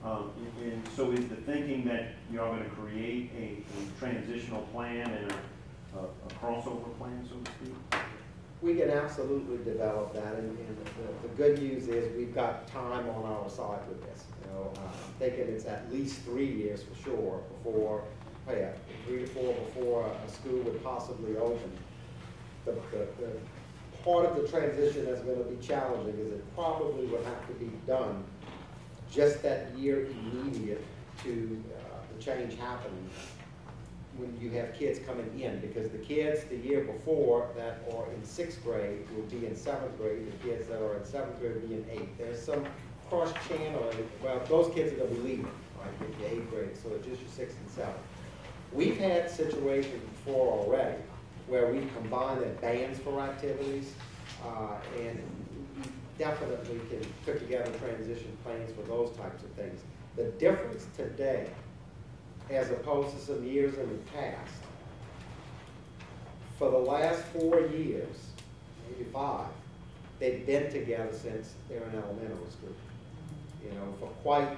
And so is the thinking that you are going to create a transitional plan and a crossover plan, so to speak? We can absolutely develop that, and the good news is we've got time on our side with this. I'm thinking it's at least 3 years for sure before, 3 to 4 before a school would possibly open. The part of the transition that's going to be challenging is it probably would have to be done just that year immediate to the change happening when you have kids coming in, because the kids the year before that are in 6th grade will be in 7th grade, the kids that are in 7th grade will be in 8th. There's some cross-channeling. Well, those kids are going to be leaving, right, in the 8th grade, so it's just your 6th and 7th. We've had situations before already where we combine the bands for activities, and we definitely can put together transition plans for those types of things. The difference today, as opposed to some years in the past, for the last 4 years, maybe 5, they've been together since they're in elementary school. For quite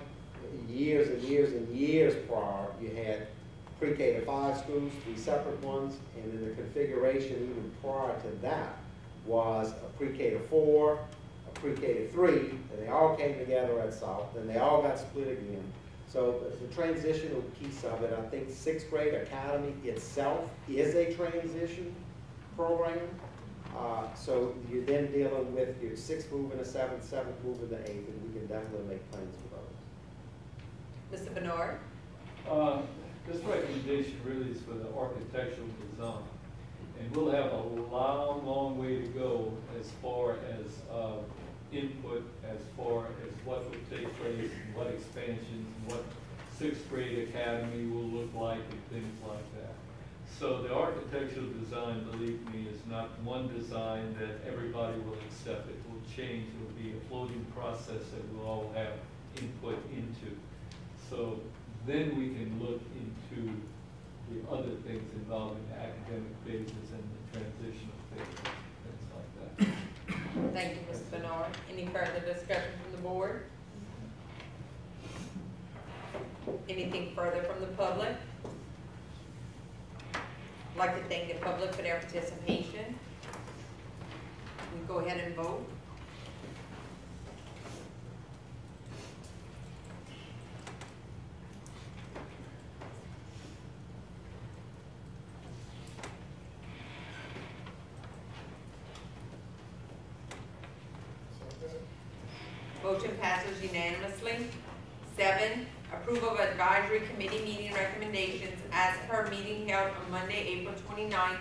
years and years and years prior, you had pre-K to 5 schools, 3 separate ones, and then the configuration even prior to that was a pre-K to 4, a pre-K to 3, and they all came together at South, then they all got split again. So the transitional piece of it, I think 6th grade academy itself is a transition program. So you're then dealing with your 6th move and the 7th, 7th move and the 8th, and we can definitely make plans for those. Mr. Bernard? This recommendation really is for the architectural design. And we'll have a long, long way to go as far as input, as far as what will take place, and what expansions, and what 6th grade academy will look like, and things like that. So the architectural design, believe me, is not one design that everybody will accept. It will change. It will be a floating process that we'll all have input into. So then we can look into the other things involving the academic phases and the transitional phases, things like that. Thank you, Ms. Bernard. Any further discussion from the board? Anything further from the public? I'd like to thank the public for their participation. We go ahead and vote. Motion passes unanimously. 7, approval of advisory committee meeting recommendations as per meeting held on Monday, April 29th,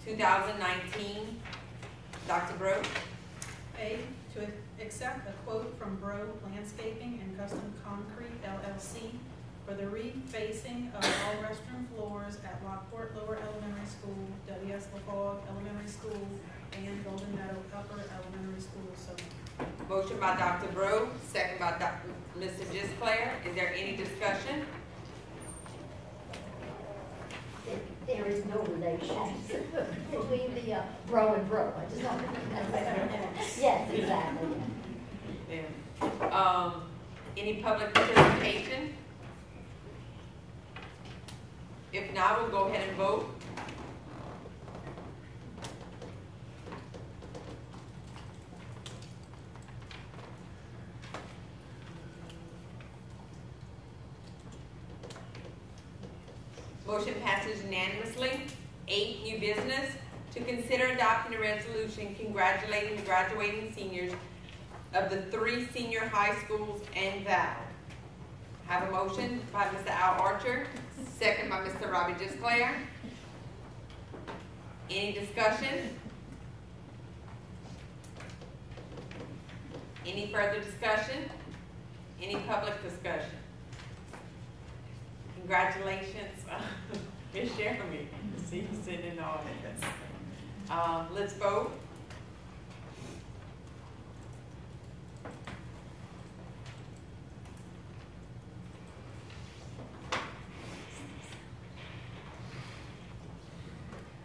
2019. Dr. Bro. A, to accept a quote from Bro Landscaping and Custom Concrete LLC for the refacing of all restroom floors at Lockport Lower Elementary School, W.S. Lafourche Elementary School, and Golden Meadow Upper Elementary School. So Motion by Dr. Bro, second by Mr. Gisclair. Is there any discussion? There is no relation between the bro and bro. I just don't. Yes, exactly. Yeah. Any public participation? If not, we'll go ahead and vote. Motion passes unanimously. 8, new business. To consider adopting a resolution congratulating the graduating seniors of the 3 senior high schools and Val. Have a motion by Mr. Al Archer, second by Mr. Robbie Gisclair. Any discussion? Any further discussion? Any public discussion? Congratulations, Ms. Jeremy. See you sitting in the audience. Let's vote.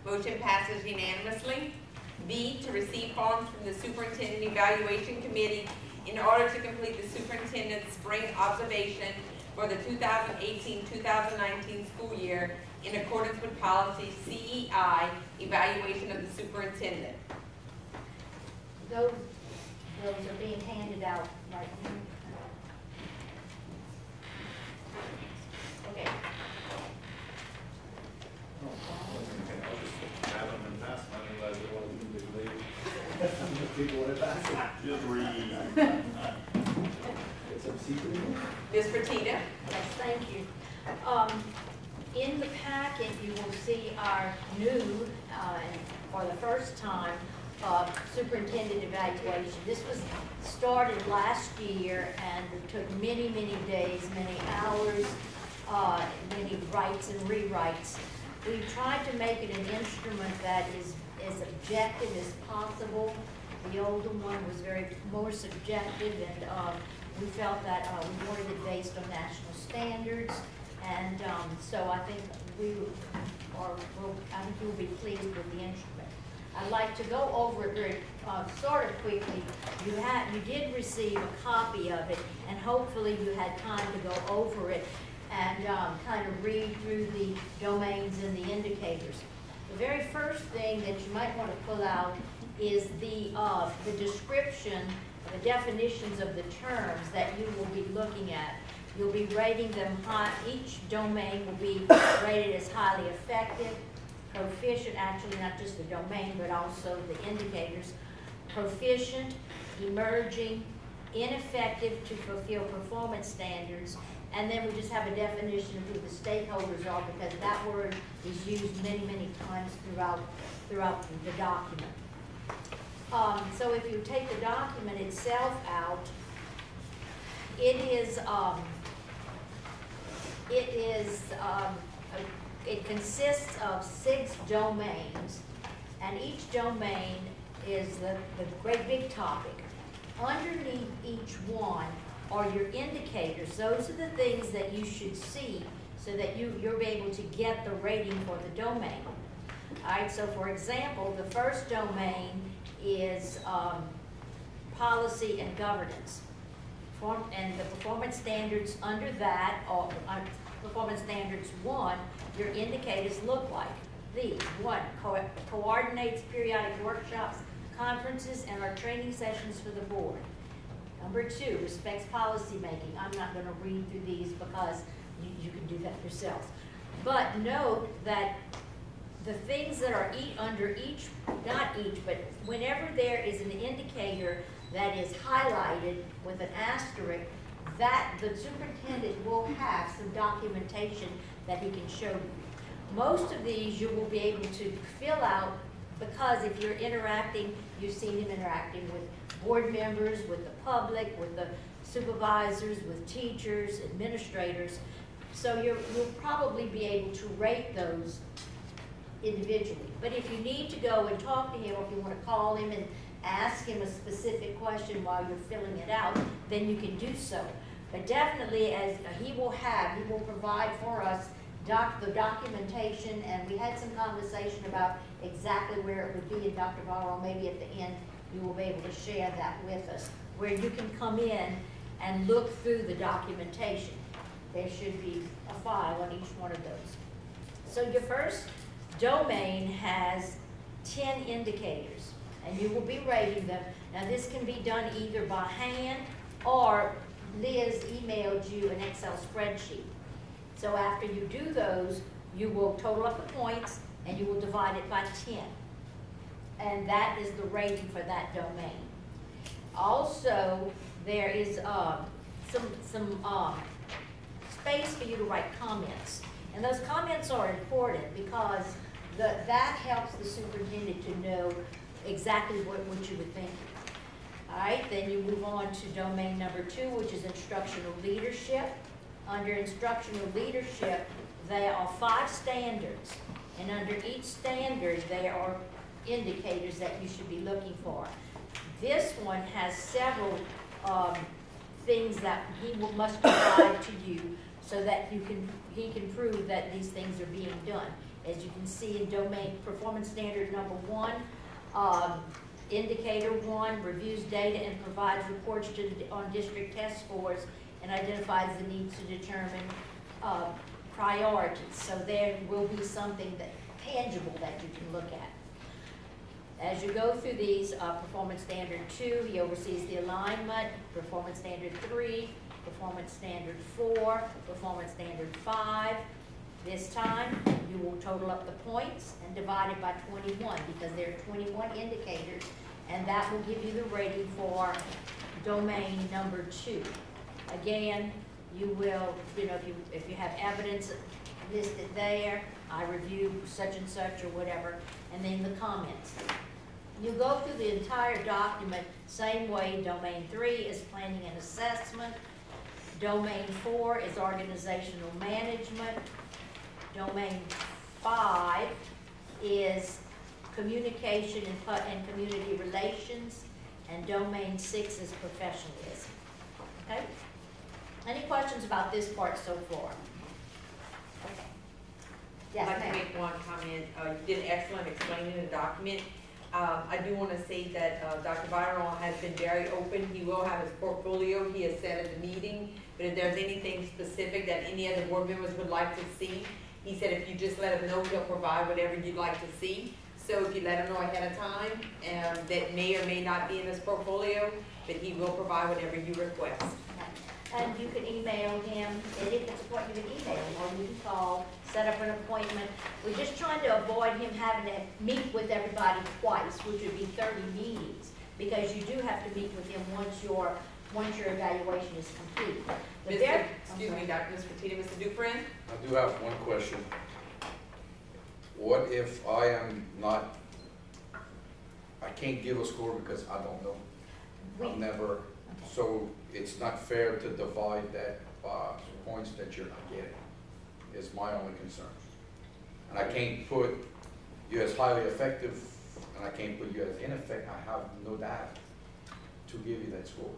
Motion passes unanimously. B, to receive forms from the Superintendent Evaluation Committee in order to complete the superintendent's spring observation for the 2018-2019 school year in accordance with policy CEI, evaluation of the superintendent. Those are being handed out right now. Okay. Just read. Ms. Fertitta? Yes, thank you. In the packet, you will see our new, for the first time, superintendent evaluation. This was started last year and it took many, many days, many hours, many writes and rewrites. We tried to make it an instrument that is as objective as possible. The older one was more subjective, and we felt that we wanted it based on national standards. And so I think I think you'll be pleased with the instrument. I'd like to go over it very sort of quickly. You did receive a copy of it, and hopefully you had time to go over it and kind of read through the domains and the indicators. The very first thing that you might want to pull out is the description, the definitions of the terms that you will be looking at. You'll be rating them high. Each domain will be rated as highly effective, proficient, actually not just the domain, but also the indicators, proficient, emerging, ineffective to fulfill performance standards, and then we just have a definition of who the stakeholders are, because that word is used many, many times throughout the document. So if you take the document itself out, it consists of 6 domains, and each domain is the great big topic. Underneath each one are your indicators. Those are the things that you should see so that you're able to get the rating for the domain. All right, so for example, the first domain is policy and governance. And the performance standards under that, or performance standards 1, your indicators look like these. 1, coordinates periodic workshops, conferences, and our training sessions for the board. Number 2, respects policy making. I'm not going to read through these because you can do that yourselves. But note that the things that are under each, not each, but whenever there is an indicator that is highlighted with an asterisk, that the superintendent will have some documentation that he can show you. Most of these you will be able to fill out, because if you're interacting, you've seen him interacting with board members, with the public, with the supervisors, with teachers, administrators. So you'll probably be able to rate those individually. But if you need to go and talk to him, or if you want to call him and ask him a specific question while you're filling it out, then you can do so. But definitely, as he will provide for us the documentation, and we had some conversation about exactly where it would be, and Dr. Varro, maybe at the end you will be able to share that with us, where you can come in and look through the documentation. There should be a file on each one of those. So your first domain has 10 indicators, and you will be rating them. Now this can be done either by hand, or Liz emailed you an Excel spreadsheet. So after you do those, you will total up the points and you will divide it by 10. And that is the rating for that domain. Also, there is some space for you to write comments. And those comments are important because that helps the superintendent to know exactly what you would think. All right, then you move on to domain number 2, which is instructional leadership. Under instructional leadership, there are 5 standards, and under each standard, there are indicators that you should be looking for. This one has several things that he must provide to you so that he can prove that these things are being done. As you can see in domain performance standard number 1, indicator 1 reviews data and provides reports on district test scores and identifies the needs to determine priorities. So there will be something tangible that you can look at. As you go through these, performance standard 2, he oversees the alignment, performance standard 3, performance standard 4, performance standard 5. This time, you will total up the points and divide it by 21 because there are 21 indicators, and that will give you the rating for domain number 2. Again, you will, if you have evidence listed there, I review such and such or whatever, and then the comments. You go through the entire document same way. Domain 3 is planning and assessment. Domain 4 is organizational management. Domain 5 is communication and community relations. And domain 6 is professionalism. Okay? Any questions about this part so far? Okay. Yes, I'd like to make one comment. You did excellent explaining the document. I do want to say that Dr. Byron has been very open. He will have his portfolio, he has said at the meeting, but if there's anything specific that any other board members would like to see, he said if you just let him know, he'll provide whatever you'd like to see. So if you let him know ahead of time, that may or may not be in his portfolio, but he will provide whatever you request. and you can email him, and if it's what you can email him, or you can call, set up an appointment. We're just trying to avoid him having to meet with everybody twice, which would be 30 meetings, because you do have to meet with him once your evaluation is complete. Excuse me, Dr. Ms. Petita, Mr. Dufresne? I do have one question. What if I am not, I can't give a score because I don't know? I've never, so it's not fair to divide that by points that you're not getting, is my only concern. And I can't put you as highly effective, and I can't put you as ineffective. I have no data to give you that score.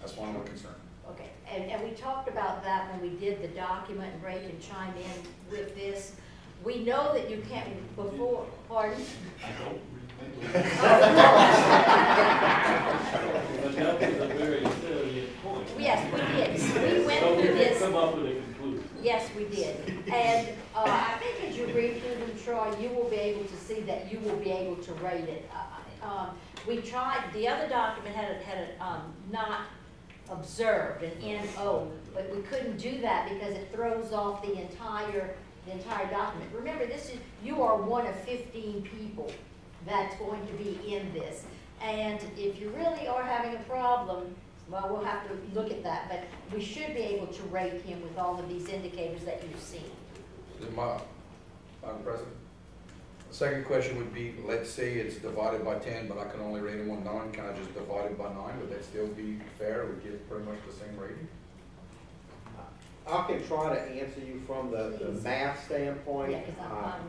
That's my only concern. Okay, and we talked about that when we did the document, and Ray can chime in with this. We know that you can't, before, pardon? I don't remember. But that was a very salient point. Yes, we did. We went So through this. Come up with a conclusion. Yes, we did. And I think as you read through them, Troy, you will be able to see that you will be able to rate it. We tried, the other document had not observed, an NO, but we couldn't do that because it throws off the entire document. Remember, you are one of 15 people that's going to be in this. And if you really are having a problem, well, we'll have to look at that, but we should be able to rate him with all of these indicators that you've seen. Madam President, the second question would be, let's say it's divided by 10, but I can only rate him on 9. Can I just divide it by 9? Would that still be fair? Would give pretty much the same rating? I can try to answer you from the math standpoint. Yeah,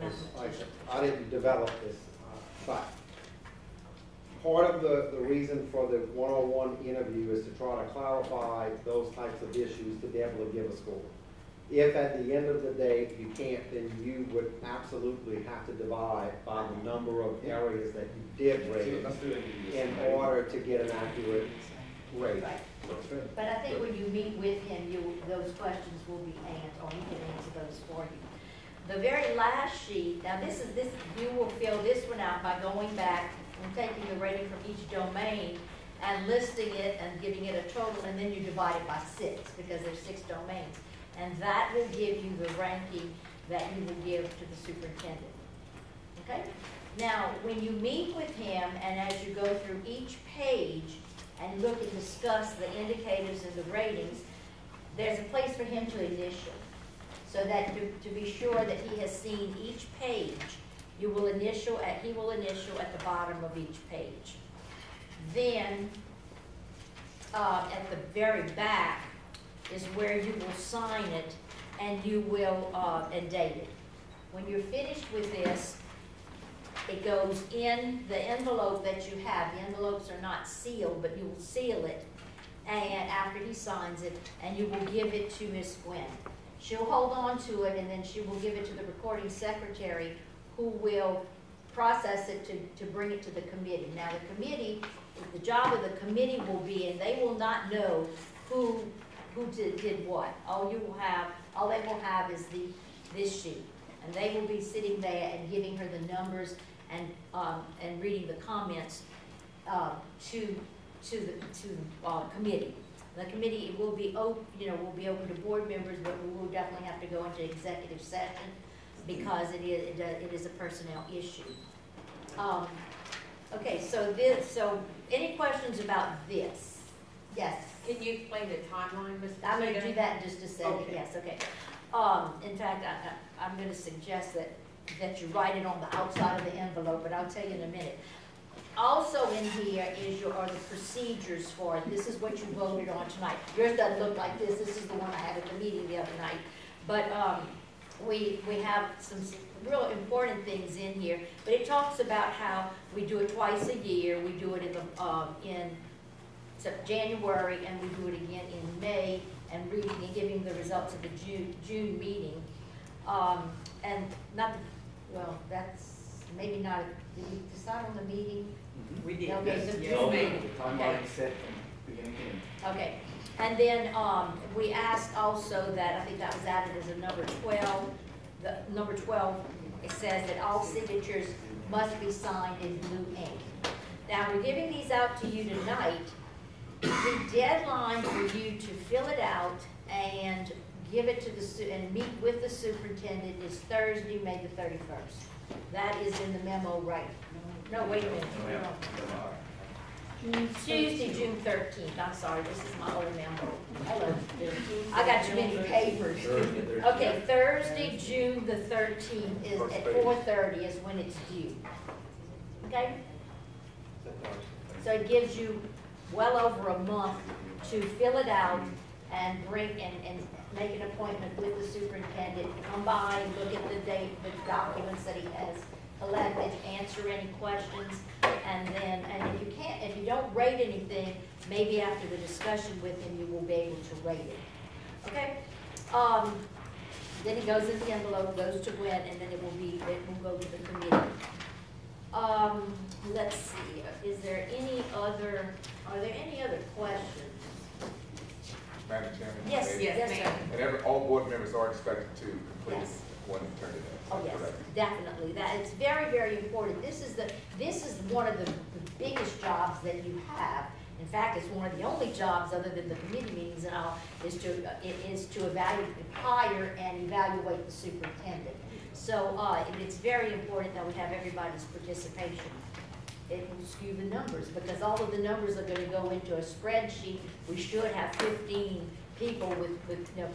'cause I didn't develop this, but part of the reason for the one-on-one interview is to try to clarify those types of issues to be able to give a score. If at the end of the day you can't, then you would absolutely have to divide by the number of areas that you did rate in order to get an accurate rate. Right. But I think when you meet with him, those questions will be answered, or he can answer those for you. The very last sheet, now you will fill this one out by going back and taking the rating from each domain and listing it and giving it a total, and then you divide it by 6 because there's 6 domains. And that will give you the ranking that you will give to the superintendent. Okay? Now, when you meet with him and as you go through each page and look and discuss the indicators and the ratings, there's a place for him to initial. So that to be sure that he has seen each page, he will initial at the bottom of each page. Then, at the very back is where you will sign it and you will, and date it. When you're finished with this, it goes in the envelope that you have. The envelopes are not sealed, but you will seal it and after he signs it, and you will give it to Miss Gwen. She'll hold on to it, and then she will give it to the recording secretary, who will process it to bring it to the committee. Now, the job of the committee will be, and they will not know who did what. All they will have is this sheet, and they will be sitting there and giving her the numbers and reading the comments to the committee. The committee will be open, to board members, but we will definitely have to go into executive session because it is a personnel issue. Okay, so any questions about this? Yes. Can you explain the timeline, Ms. I'm going to do that in just a second. Okay. Yes. Okay. In fact, I'm going to suggest that you write it on the outside of the envelope, but I'll tell you in a minute. Also in here are the procedures for it. This is what you voted on tonight. Yours doesn't look like this. This is the one I had at the meeting the other night. But we have some real important things in here. But it talks about how we do it twice a year. We do it in January, and we do it again in May, and reading and giving the results of the June meeting. And that's maybe not. Did we decide on the meeting? We did. Okay, the Yes, June ma'am. meeting. The timeline is set from beginning to end. Okay, and then we asked also that, I think that was added as a number 12. The number 12, it says that all signatures must be signed in blue ink. Now, we're giving these out to you tonight, The deadline for you to fill it out and give it to and meet with the superintendent is Thursday, May the 31st. That is in the memo, right? No, wait a minute. Tuesday, June 13th. I'm sorry, this is my old memo. Hello. I got too many papers. Okay, Thursday, June the 13th is at 4:30 is when it's due. Okay? So it gives you well over a month to fill it out and bring and make an appointment with the superintendent, come by and look at the documents that he has collected, answer any questions, and if you don't rate anything, maybe after the discussion with him, you will be able to rate it. Okay? Then it goes in the envelope, goes to Gwen, and then it will go to the committee. Let's see, are there any other questions? Madam Chairman? Yes, yes, sir. And all board members are expected to complete Yes. one turn in. Oh, yes, definitely. That it's very, very important. This is one of the biggest jobs that you have. In fact, it's one of the only jobs other than the committee meetings and all is to hire and evaluate the superintendent. So it's very important that we have everybody's participation. It will skew the numbers because all of the numbers are going to go into a spreadsheet. We should have 15 people with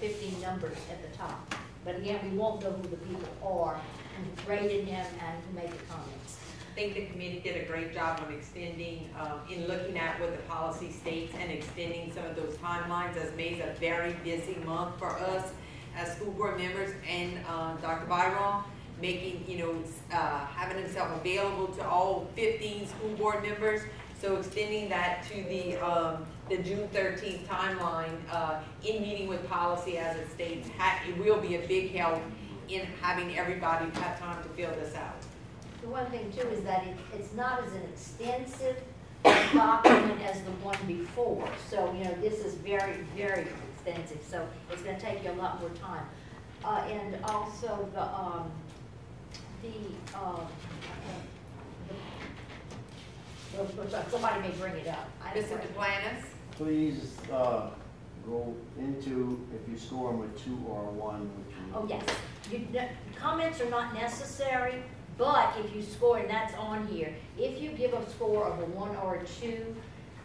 15 numbers at the top. But again, we won't know who the people are who rated him and who made the comments. I think the committee did a great job of extending, in looking at what the policy states and extending some of those timelines, as May's a very busy month for us as school board members, and Dr. Byron making, having himself available to all 15 school board members. So extending that to the June 13th timeline in meeting with policy as it states, it will be a big help in having everybody have time to fill this out. The one thing too is that it's not as an extensive document as the one before. So, this is very, very extensive. So it's going to take you a lot more time. And also somebody may bring it up. Mr. Duplantis? Please go into if you score them with 2 or a 1. Oh, yes. Comments are not necessary, but if you score, and that's on here, if you give a score of a 1 or a 2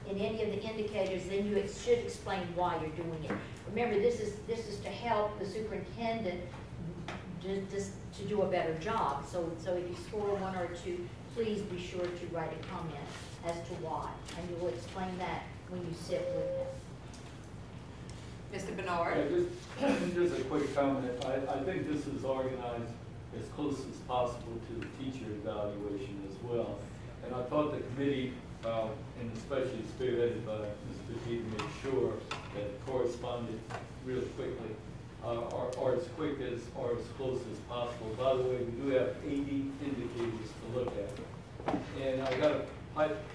in any of the indicators, then you should explain why you're doing it. Remember, this is to help the superintendent just to do a better job. So if you score a 1 or a 2, please be sure to write a comment as to why, and you will explain that when you sit with him. Mr. Bernard? Yeah, just a quick comment. I think this is organized as close as possible to the teacher evaluation as well. And I thought the committee, and especially spearheaded by Ms. Petit, made sure that it corresponded really quickly, or as quick as, or as close as possible. By the way, we do have 80 indicators to look at. And I got to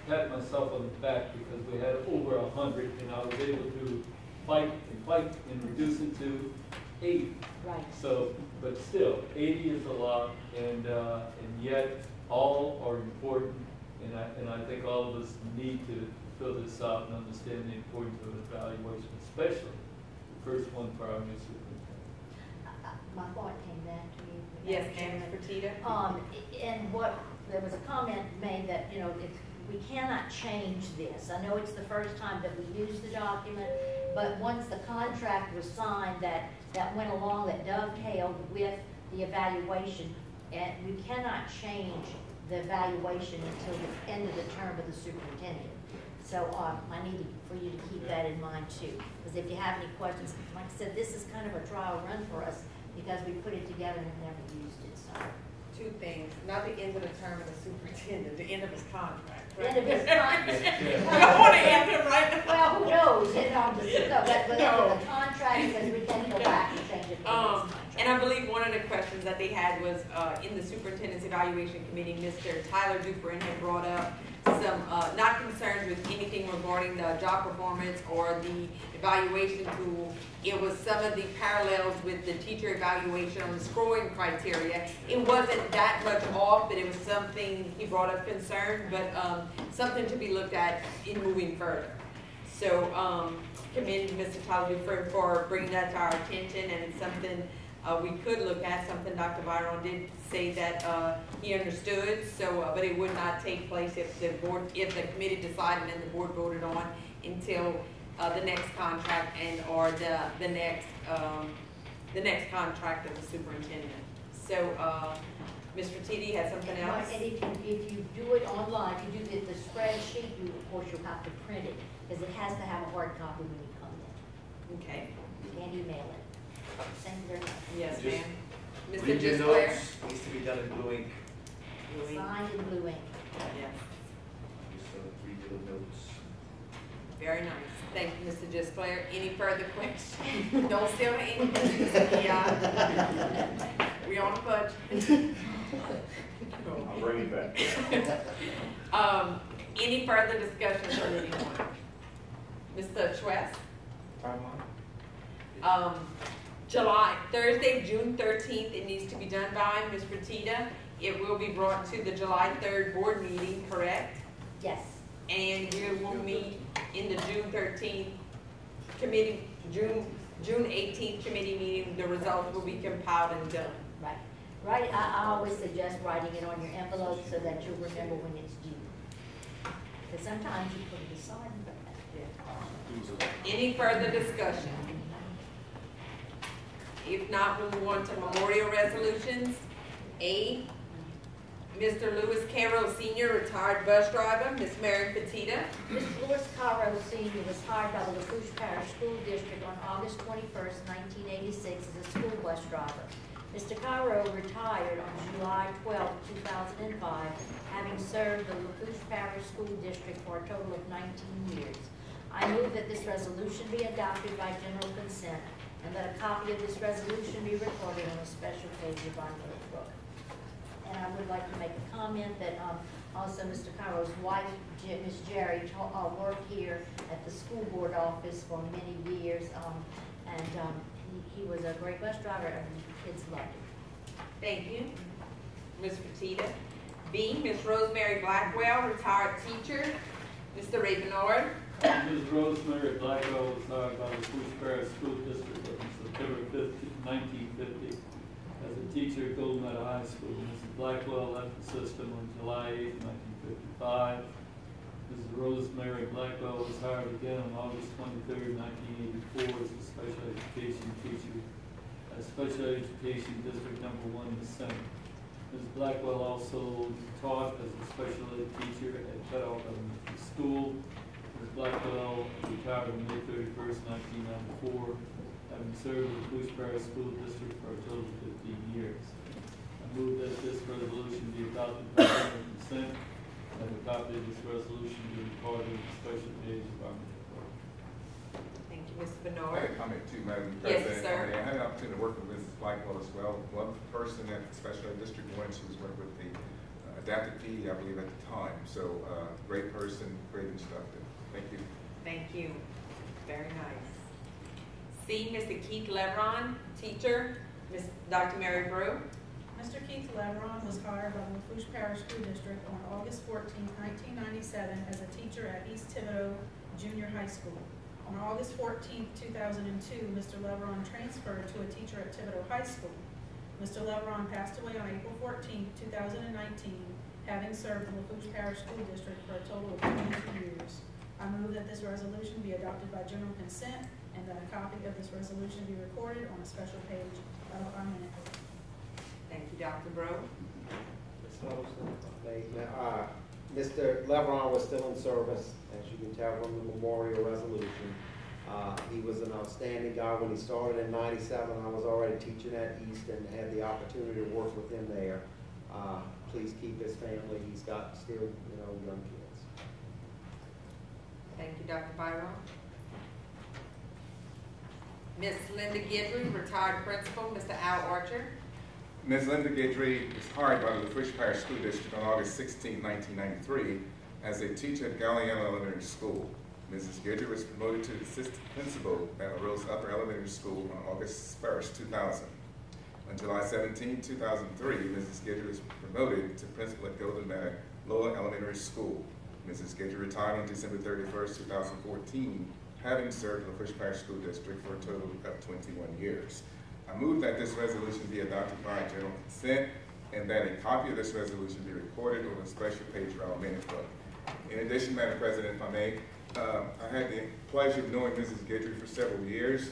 pat myself on the back because we had over 100, and I was able to fight and reduce it to 80. Right. So, but still, 80 is a lot, and yet all are important, and I think all of us need to fill this out and understand the importance of evaluation, especially the first one for our new superintendent. My thought came back to you. Yes, Ms. Fertitta. And there was a comment made that, if we cannot change this. I know it's the first time that we use the document, but once the contract was signed that went along, that dovetailed with the evaluation, and we cannot change the evaluation until the end of the term of the superintendent. So I need for you to keep that in mind too, because if you have any questions, like I said, this is kind of a trial run for us because we put it together and have never used it. So. 2 things, not the end of the term of the superintendent, the end of his contract. The end of his contract. We don't want to end him right now. Well, who knows? But the end of the contract, because we can go back and change it. And I believe one of the questions that they had was in the superintendent's evaluation committee, Mr. Tyler Duprin had brought up some not concerns with anything regarding the job performance or the evaluation tool. It was some of the parallels with the teacher evaluation on the scoring criteria. It wasn't that much off, but it was something he brought up concern, but something to be looked at in moving further. So, commend Mr. Tyler Dufresne for bringing that to our attention, and it's something we could look at, something Dr. Byron did say that he understood, so, but it would not take place if the board, if the committee decided and the board voted on until the next contract and or the next contract of the superintendent. So, Ms. Fertitti has something else? And if you do it online, if you do the spreadsheet, you, of course, you'll have to print it, because it has to have a hard copy when you come in. Okay. You can't email it. Thank you very much. Yes, Just ma'am. Mr. Read your Gisclair? notes, needs to be done in blue ink. Blue ink. Signed in blue ink. Yes. Just read your notes. Very nice. Thank you, Mr. Gisclair. Any further questions? Don't steal any questions. Yeah. We on a budget. I'll bring it back. Any further discussion from anyone? Mr. Schwest? Thursday, June 13th, it needs to be done by Ms. Fertitta. It will be brought to the July 3rd board meeting, correct? Yes. And we will meet in the June 13th committee, June 18th committee meeting. The results will be compiled and done. Right. Right. I always suggest writing it on your envelope so that you'll remember when it's due. Because sometimes you put it aside and put that. Any further discussion? If not, we'll move on to memorial resolutions. A, Mr. Louis Caro Sr., retired bus driver. Ms. Mary Petita. Mr. Louis Caro Sr. was hired by the Lafourche Parish School District on August 21st, 1986 as a school bus driver. Mr. Caro retired on July 12, 2005, having served the Lafourche Parish School District for a total of 19 years. I move that this resolution be adopted by general consent and that a copy of this resolution be recorded on a special page of our notebook. And I would like to make a comment that also Mr. Caro's wife, Ms. Jerry, worked here at the school board office for many years, and he was a great bus driver and the kids loved him. Thank you. Ms. Petita. B, Ms. Rosemary Blackwell, retired teacher. Mr. Ravenord. Ms. Rosemary Blackwell was hired by the Lafourche Parish School District on September 5th, 1950 as a teacher at Golden Meadow High School. Mrs. Blackwell left the system on July 8th, 1955. Mrs. Rosemary Blackwell was hired again on August 23rd, 1984 as a special education teacher at Special Education District Number 1 in the Center. Mrs. Blackwell also taught as a special ed teacher at Federal Elementary School. Ms. Blackwell retired on May 31st, 1994, having served the Lafourche Parish School District for a total of 15 years. I move that this resolution be adopted by general consent, and a copy of this resolution be recorded in the special page of our report. Thank you, Mr. I Bernard. had a comment too, Madam Yes, President. sir. I had an opportunity to work with Mrs. Blackwell as well. One person at Special Ed District 1, she was working with the adapted PE, I believe, at the time. So, great person, great instructor. Thank you. Thank you. Very nice. C, Mr. Keith Leveron, teacher. Ms. Dr. Mary Brew. Mr. Keith Leveron was hired by the Lafourche Parish School District on August 14, 1997 as a teacher at East Thibodeau Junior High School. On August 14, 2002, Mr. Leveron transferred to a teacher at Thibodeau High School. Mr. Leveron passed away on April 14, 2019, having served the Lafourche Parish School District for a total of 22 years. I move that this resolution be adopted by general consent and that a copy of this resolution be recorded on a special page of our minute book. Thank you, Dr. Brew. Mr. Leveron was still in service, as you can tell from the memorial resolution. He was an outstanding guy. When he started in '97, I was already teaching at East and had the opportunity to work with him there. Please keep his family. He's got still, young kids. Thank you, Dr. Byron. Ms. Linda Guidry, retired principal. Mr. Al Archer. Ms. Linda Guidry was hired by the Lafourche Parish School District on August 16, 1993 as a teacher at Galliano Elementary School. Mrs. Guidry was promoted to assistant principal at Rose Upper Elementary School on August 1st, 2000. On July 17, 2003, Mrs. Guidry was promoted to principal at Golden Meadow Lower Elementary School. Mrs. Guidry retired on December 31st, 2014, having served the Lafourche Parish School District for a total of 21 years. I move that this resolution be adopted by general consent and that a copy of this resolution be recorded on a special page of our minute book. In addition, Madam President, if I may, I had the pleasure of knowing Mrs. Guidry for several years.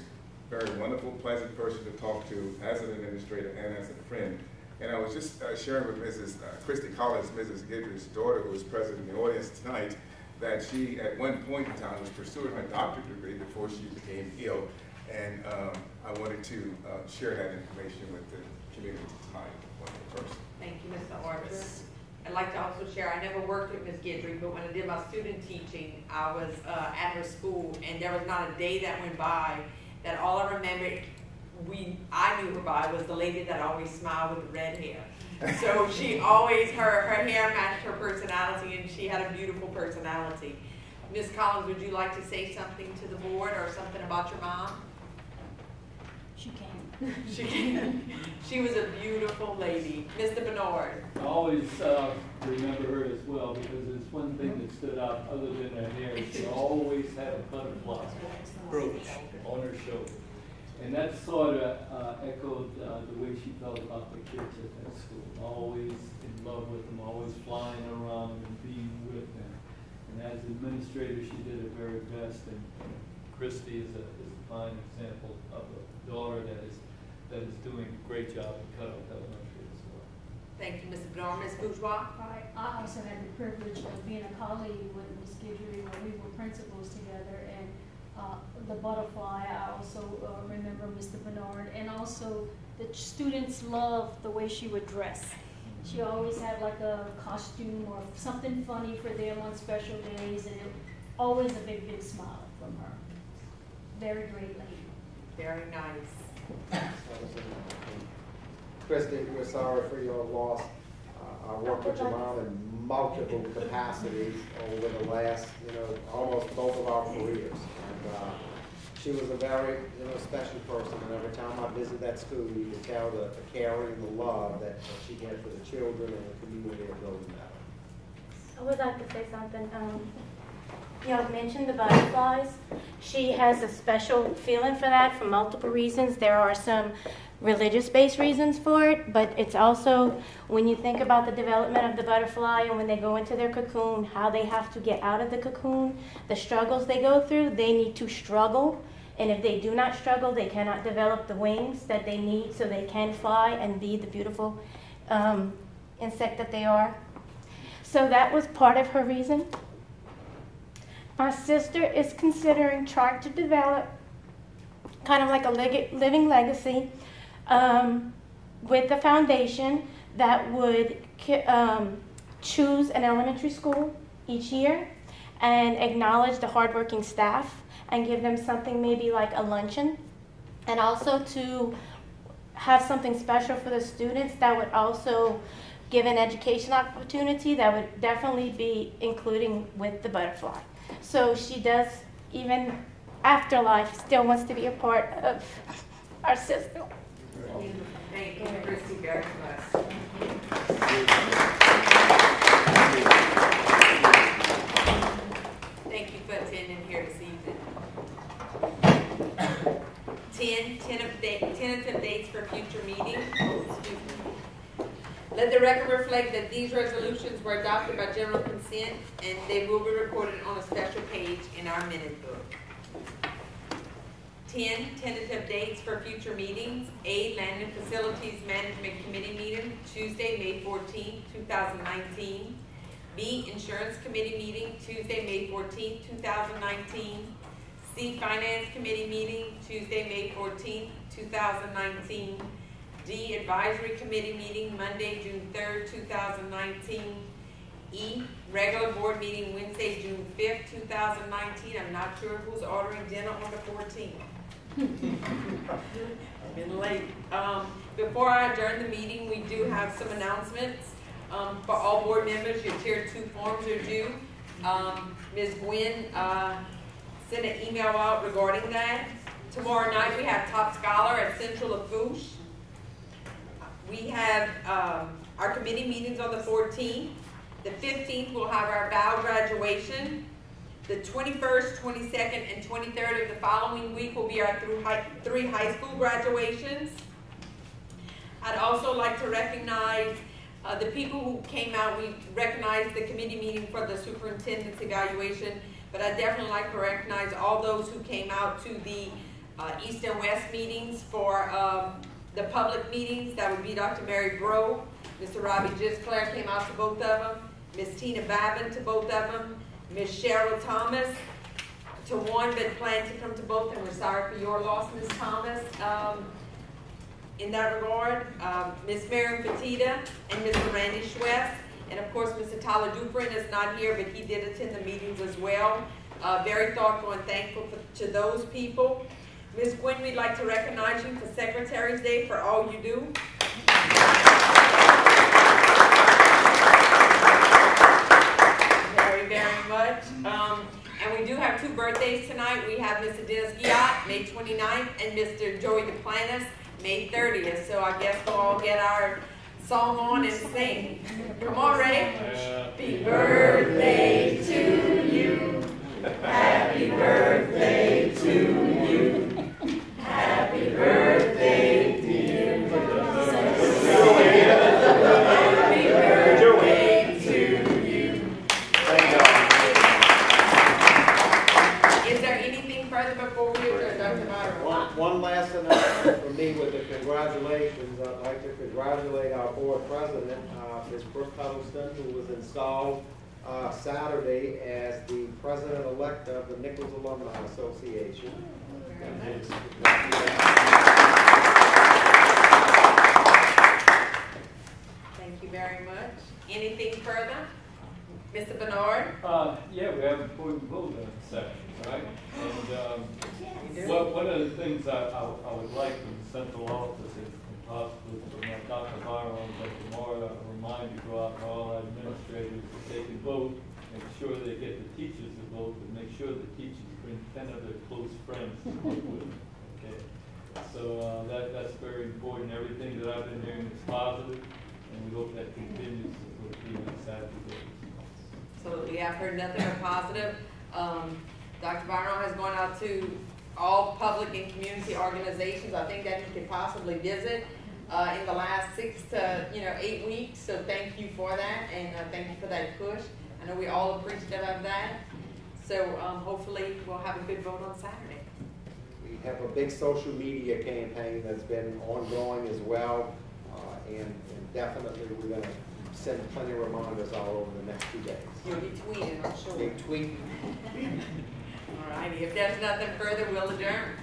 Very wonderful, pleasant person to talk to as an administrator and as a friend. And I was just sharing with Mrs. Christy Collins, Mrs. Guidry's daughter, who is present in the audience tonight, that she at one point in time was pursuing her doctorate degree before she became ill. And I wanted to share that information with the community tonight. Wonderful person. Thank you, Mr. Archer. I'd like to also share, I never worked with Ms. Guidry, but when I did my student teaching, I was at her school, and there was not a day that went by that all I remembered I knew her by was the lady that always smiled with the red hair. So she always, her hair matched her personality, and she had a beautiful personality. Ms. Collins, would you like to say something to the board or something about your mom? She can. She can. She was a beautiful lady. Mr. Bernard. I always remember her as well because it's one thing that stood out other than her hair. She always had a butterfly brooch on her shoulder. And that sort of echoed the way she felt about the kids at that school. Always in love with them, always flying around and being with them. And as administrator, she did her very best. And Christy is a fine example of a daughter that is doing a great job in Cuddle Elementary as well. Thank you, Mr. Bernard. Ms. Bourgeois? I also had the privilege of being a colleague with Ms. Guidry when we were principals together, and the butterfly, I also remember Mr. Bernard, and also the students loved the way she would dress. She always had like a costume or something funny for them on special days, and always a big, big smile from her. Very great lady. Very nice. Christy, we're sorry for your loss. I worked with your mom in multiple capacities over the last, almost both of our careers. And she was a very, special person. And every time I visited that school, you could tell the caring and the love that she had for the children and the community of Golden Valley. I would like to say something. You mentioned the butterflies. She has a special feeling for that for multiple reasons. There are some religious-based reasons for it, but it's also when you think about the development of the butterfly and when they go into their cocoon, how they have to get out of the cocoon, the struggles they go through, they need to struggle. And if they do not struggle, they cannot develop the wings that they need so they can fly and be the beautiful insect that they are. So that was part of her reason. My sister is considering trying to develop kind of like a living legacy with a foundation that would choose an elementary school each year and acknowledge the hardworking staff and give them something maybe like a luncheon, and also to have something special for the students that would also give an education opportunity that would definitely be including with the butterfly. So she does, even after life, still wants to be a part of our system. Thank you, Christy, very much. Thank you for attending here this evening. 10 tentative dates for future meetings. Let the record reflect that these resolutions were adopted by general consent, and they will be recorded on a special page in our minute book. 10 tentative dates for future meetings. A, Land and Facilities Management Committee meeting, Tuesday, May 14, 2019. B, Insurance Committee meeting, Tuesday, May 14, 2019. C, Finance Committee meeting, Tuesday, May 14, 2019. D, Advisory Committee meeting, Monday, June 3rd, 2019. E, regular board meeting, Wednesday, June 5th, 2019. I'm not sure who's ordering dinner on the 14th. I've been late. Before I adjourn the meeting, we do have some announcements. For all board members, your Tier 2 forms are due. Ms. Gwen sent an email out regarding that. Tomorrow night we have Top Scholar at Central Lafourche. We have our committee meetings on the 14th. The 15th, we'll have our vow graduation. The 21st, 22nd, and 23rd of the following week will be our three high school graduations. I'd also like to recognize the people who came out. We recognized the committee meeting for the superintendent's evaluation, but I'd definitely like to recognize all those who came out to the East and West meetings for the public meetings. That would be Dr. Mary Bro, Mr. Robbie Gisclair came out to both of them, Ms. Tina Babin to both of them, Ms. Cheryl Thomas to one, but planned to come to both, and we're sorry for your loss, Ms. Thomas. In that regard, Ms. Miriam Petita and Mr. Randy Schwest, and of course Mr. Tyler Duprin is not here, but he did attend the meetings as well. Very thoughtful and thankful to those people. Ms. Gwynn, we'd like to recognize you for Secretary's Day for all you do. Very, very much. And we do have two birthdays tonight. We have Mr. Dennis Giat, May 29th, and Mr. Joey DePlantis, May 30th. So I guess we'll all get our song on and sing. Come on, Ray. Happy birthday to you. Happy birthday to you. Happy birthday, dear. Happy birthday to you. Is there anything further before we adjourn, Dr. Myron? One last announcement from me with the congratulations. I'd like to congratulate our board president, Ms. Brooke Huddleston, who was installed Saturday as the president-elect of the Nichols Alumni Association. Thank you very much. Anything further? Mr. Bernard? Yeah, we have important vote in session, right? And one of the things I would like from the central office, if possible, from Dr. Byron and Dr. Mora, a reminder go out to all our administrators that they can vote, make sure they get the teachers to vote, but make sure the teachers bring 10 of their close friends to vote with them. Okay? So that's very important. Everything that I've been hearing is positive, and we hope that continues for the next Saturday. Absolutely. I've heard nothing but positive. Dr. Byron has gone out to all public and community organizations. I think that he could possibly visit in the last 6 to 8 weeks. So thank you for that, and thank you for that push. I know we're all appreciative of that. So hopefully we'll have a good vote on Saturday. We have a big social media campaign that's been ongoing as well, and definitely we're going to send plenty of reminders all over the next 2 days. You'll be tweeting, I'm sure. Big tweet. All righty. If there's nothing further, we'll adjourn.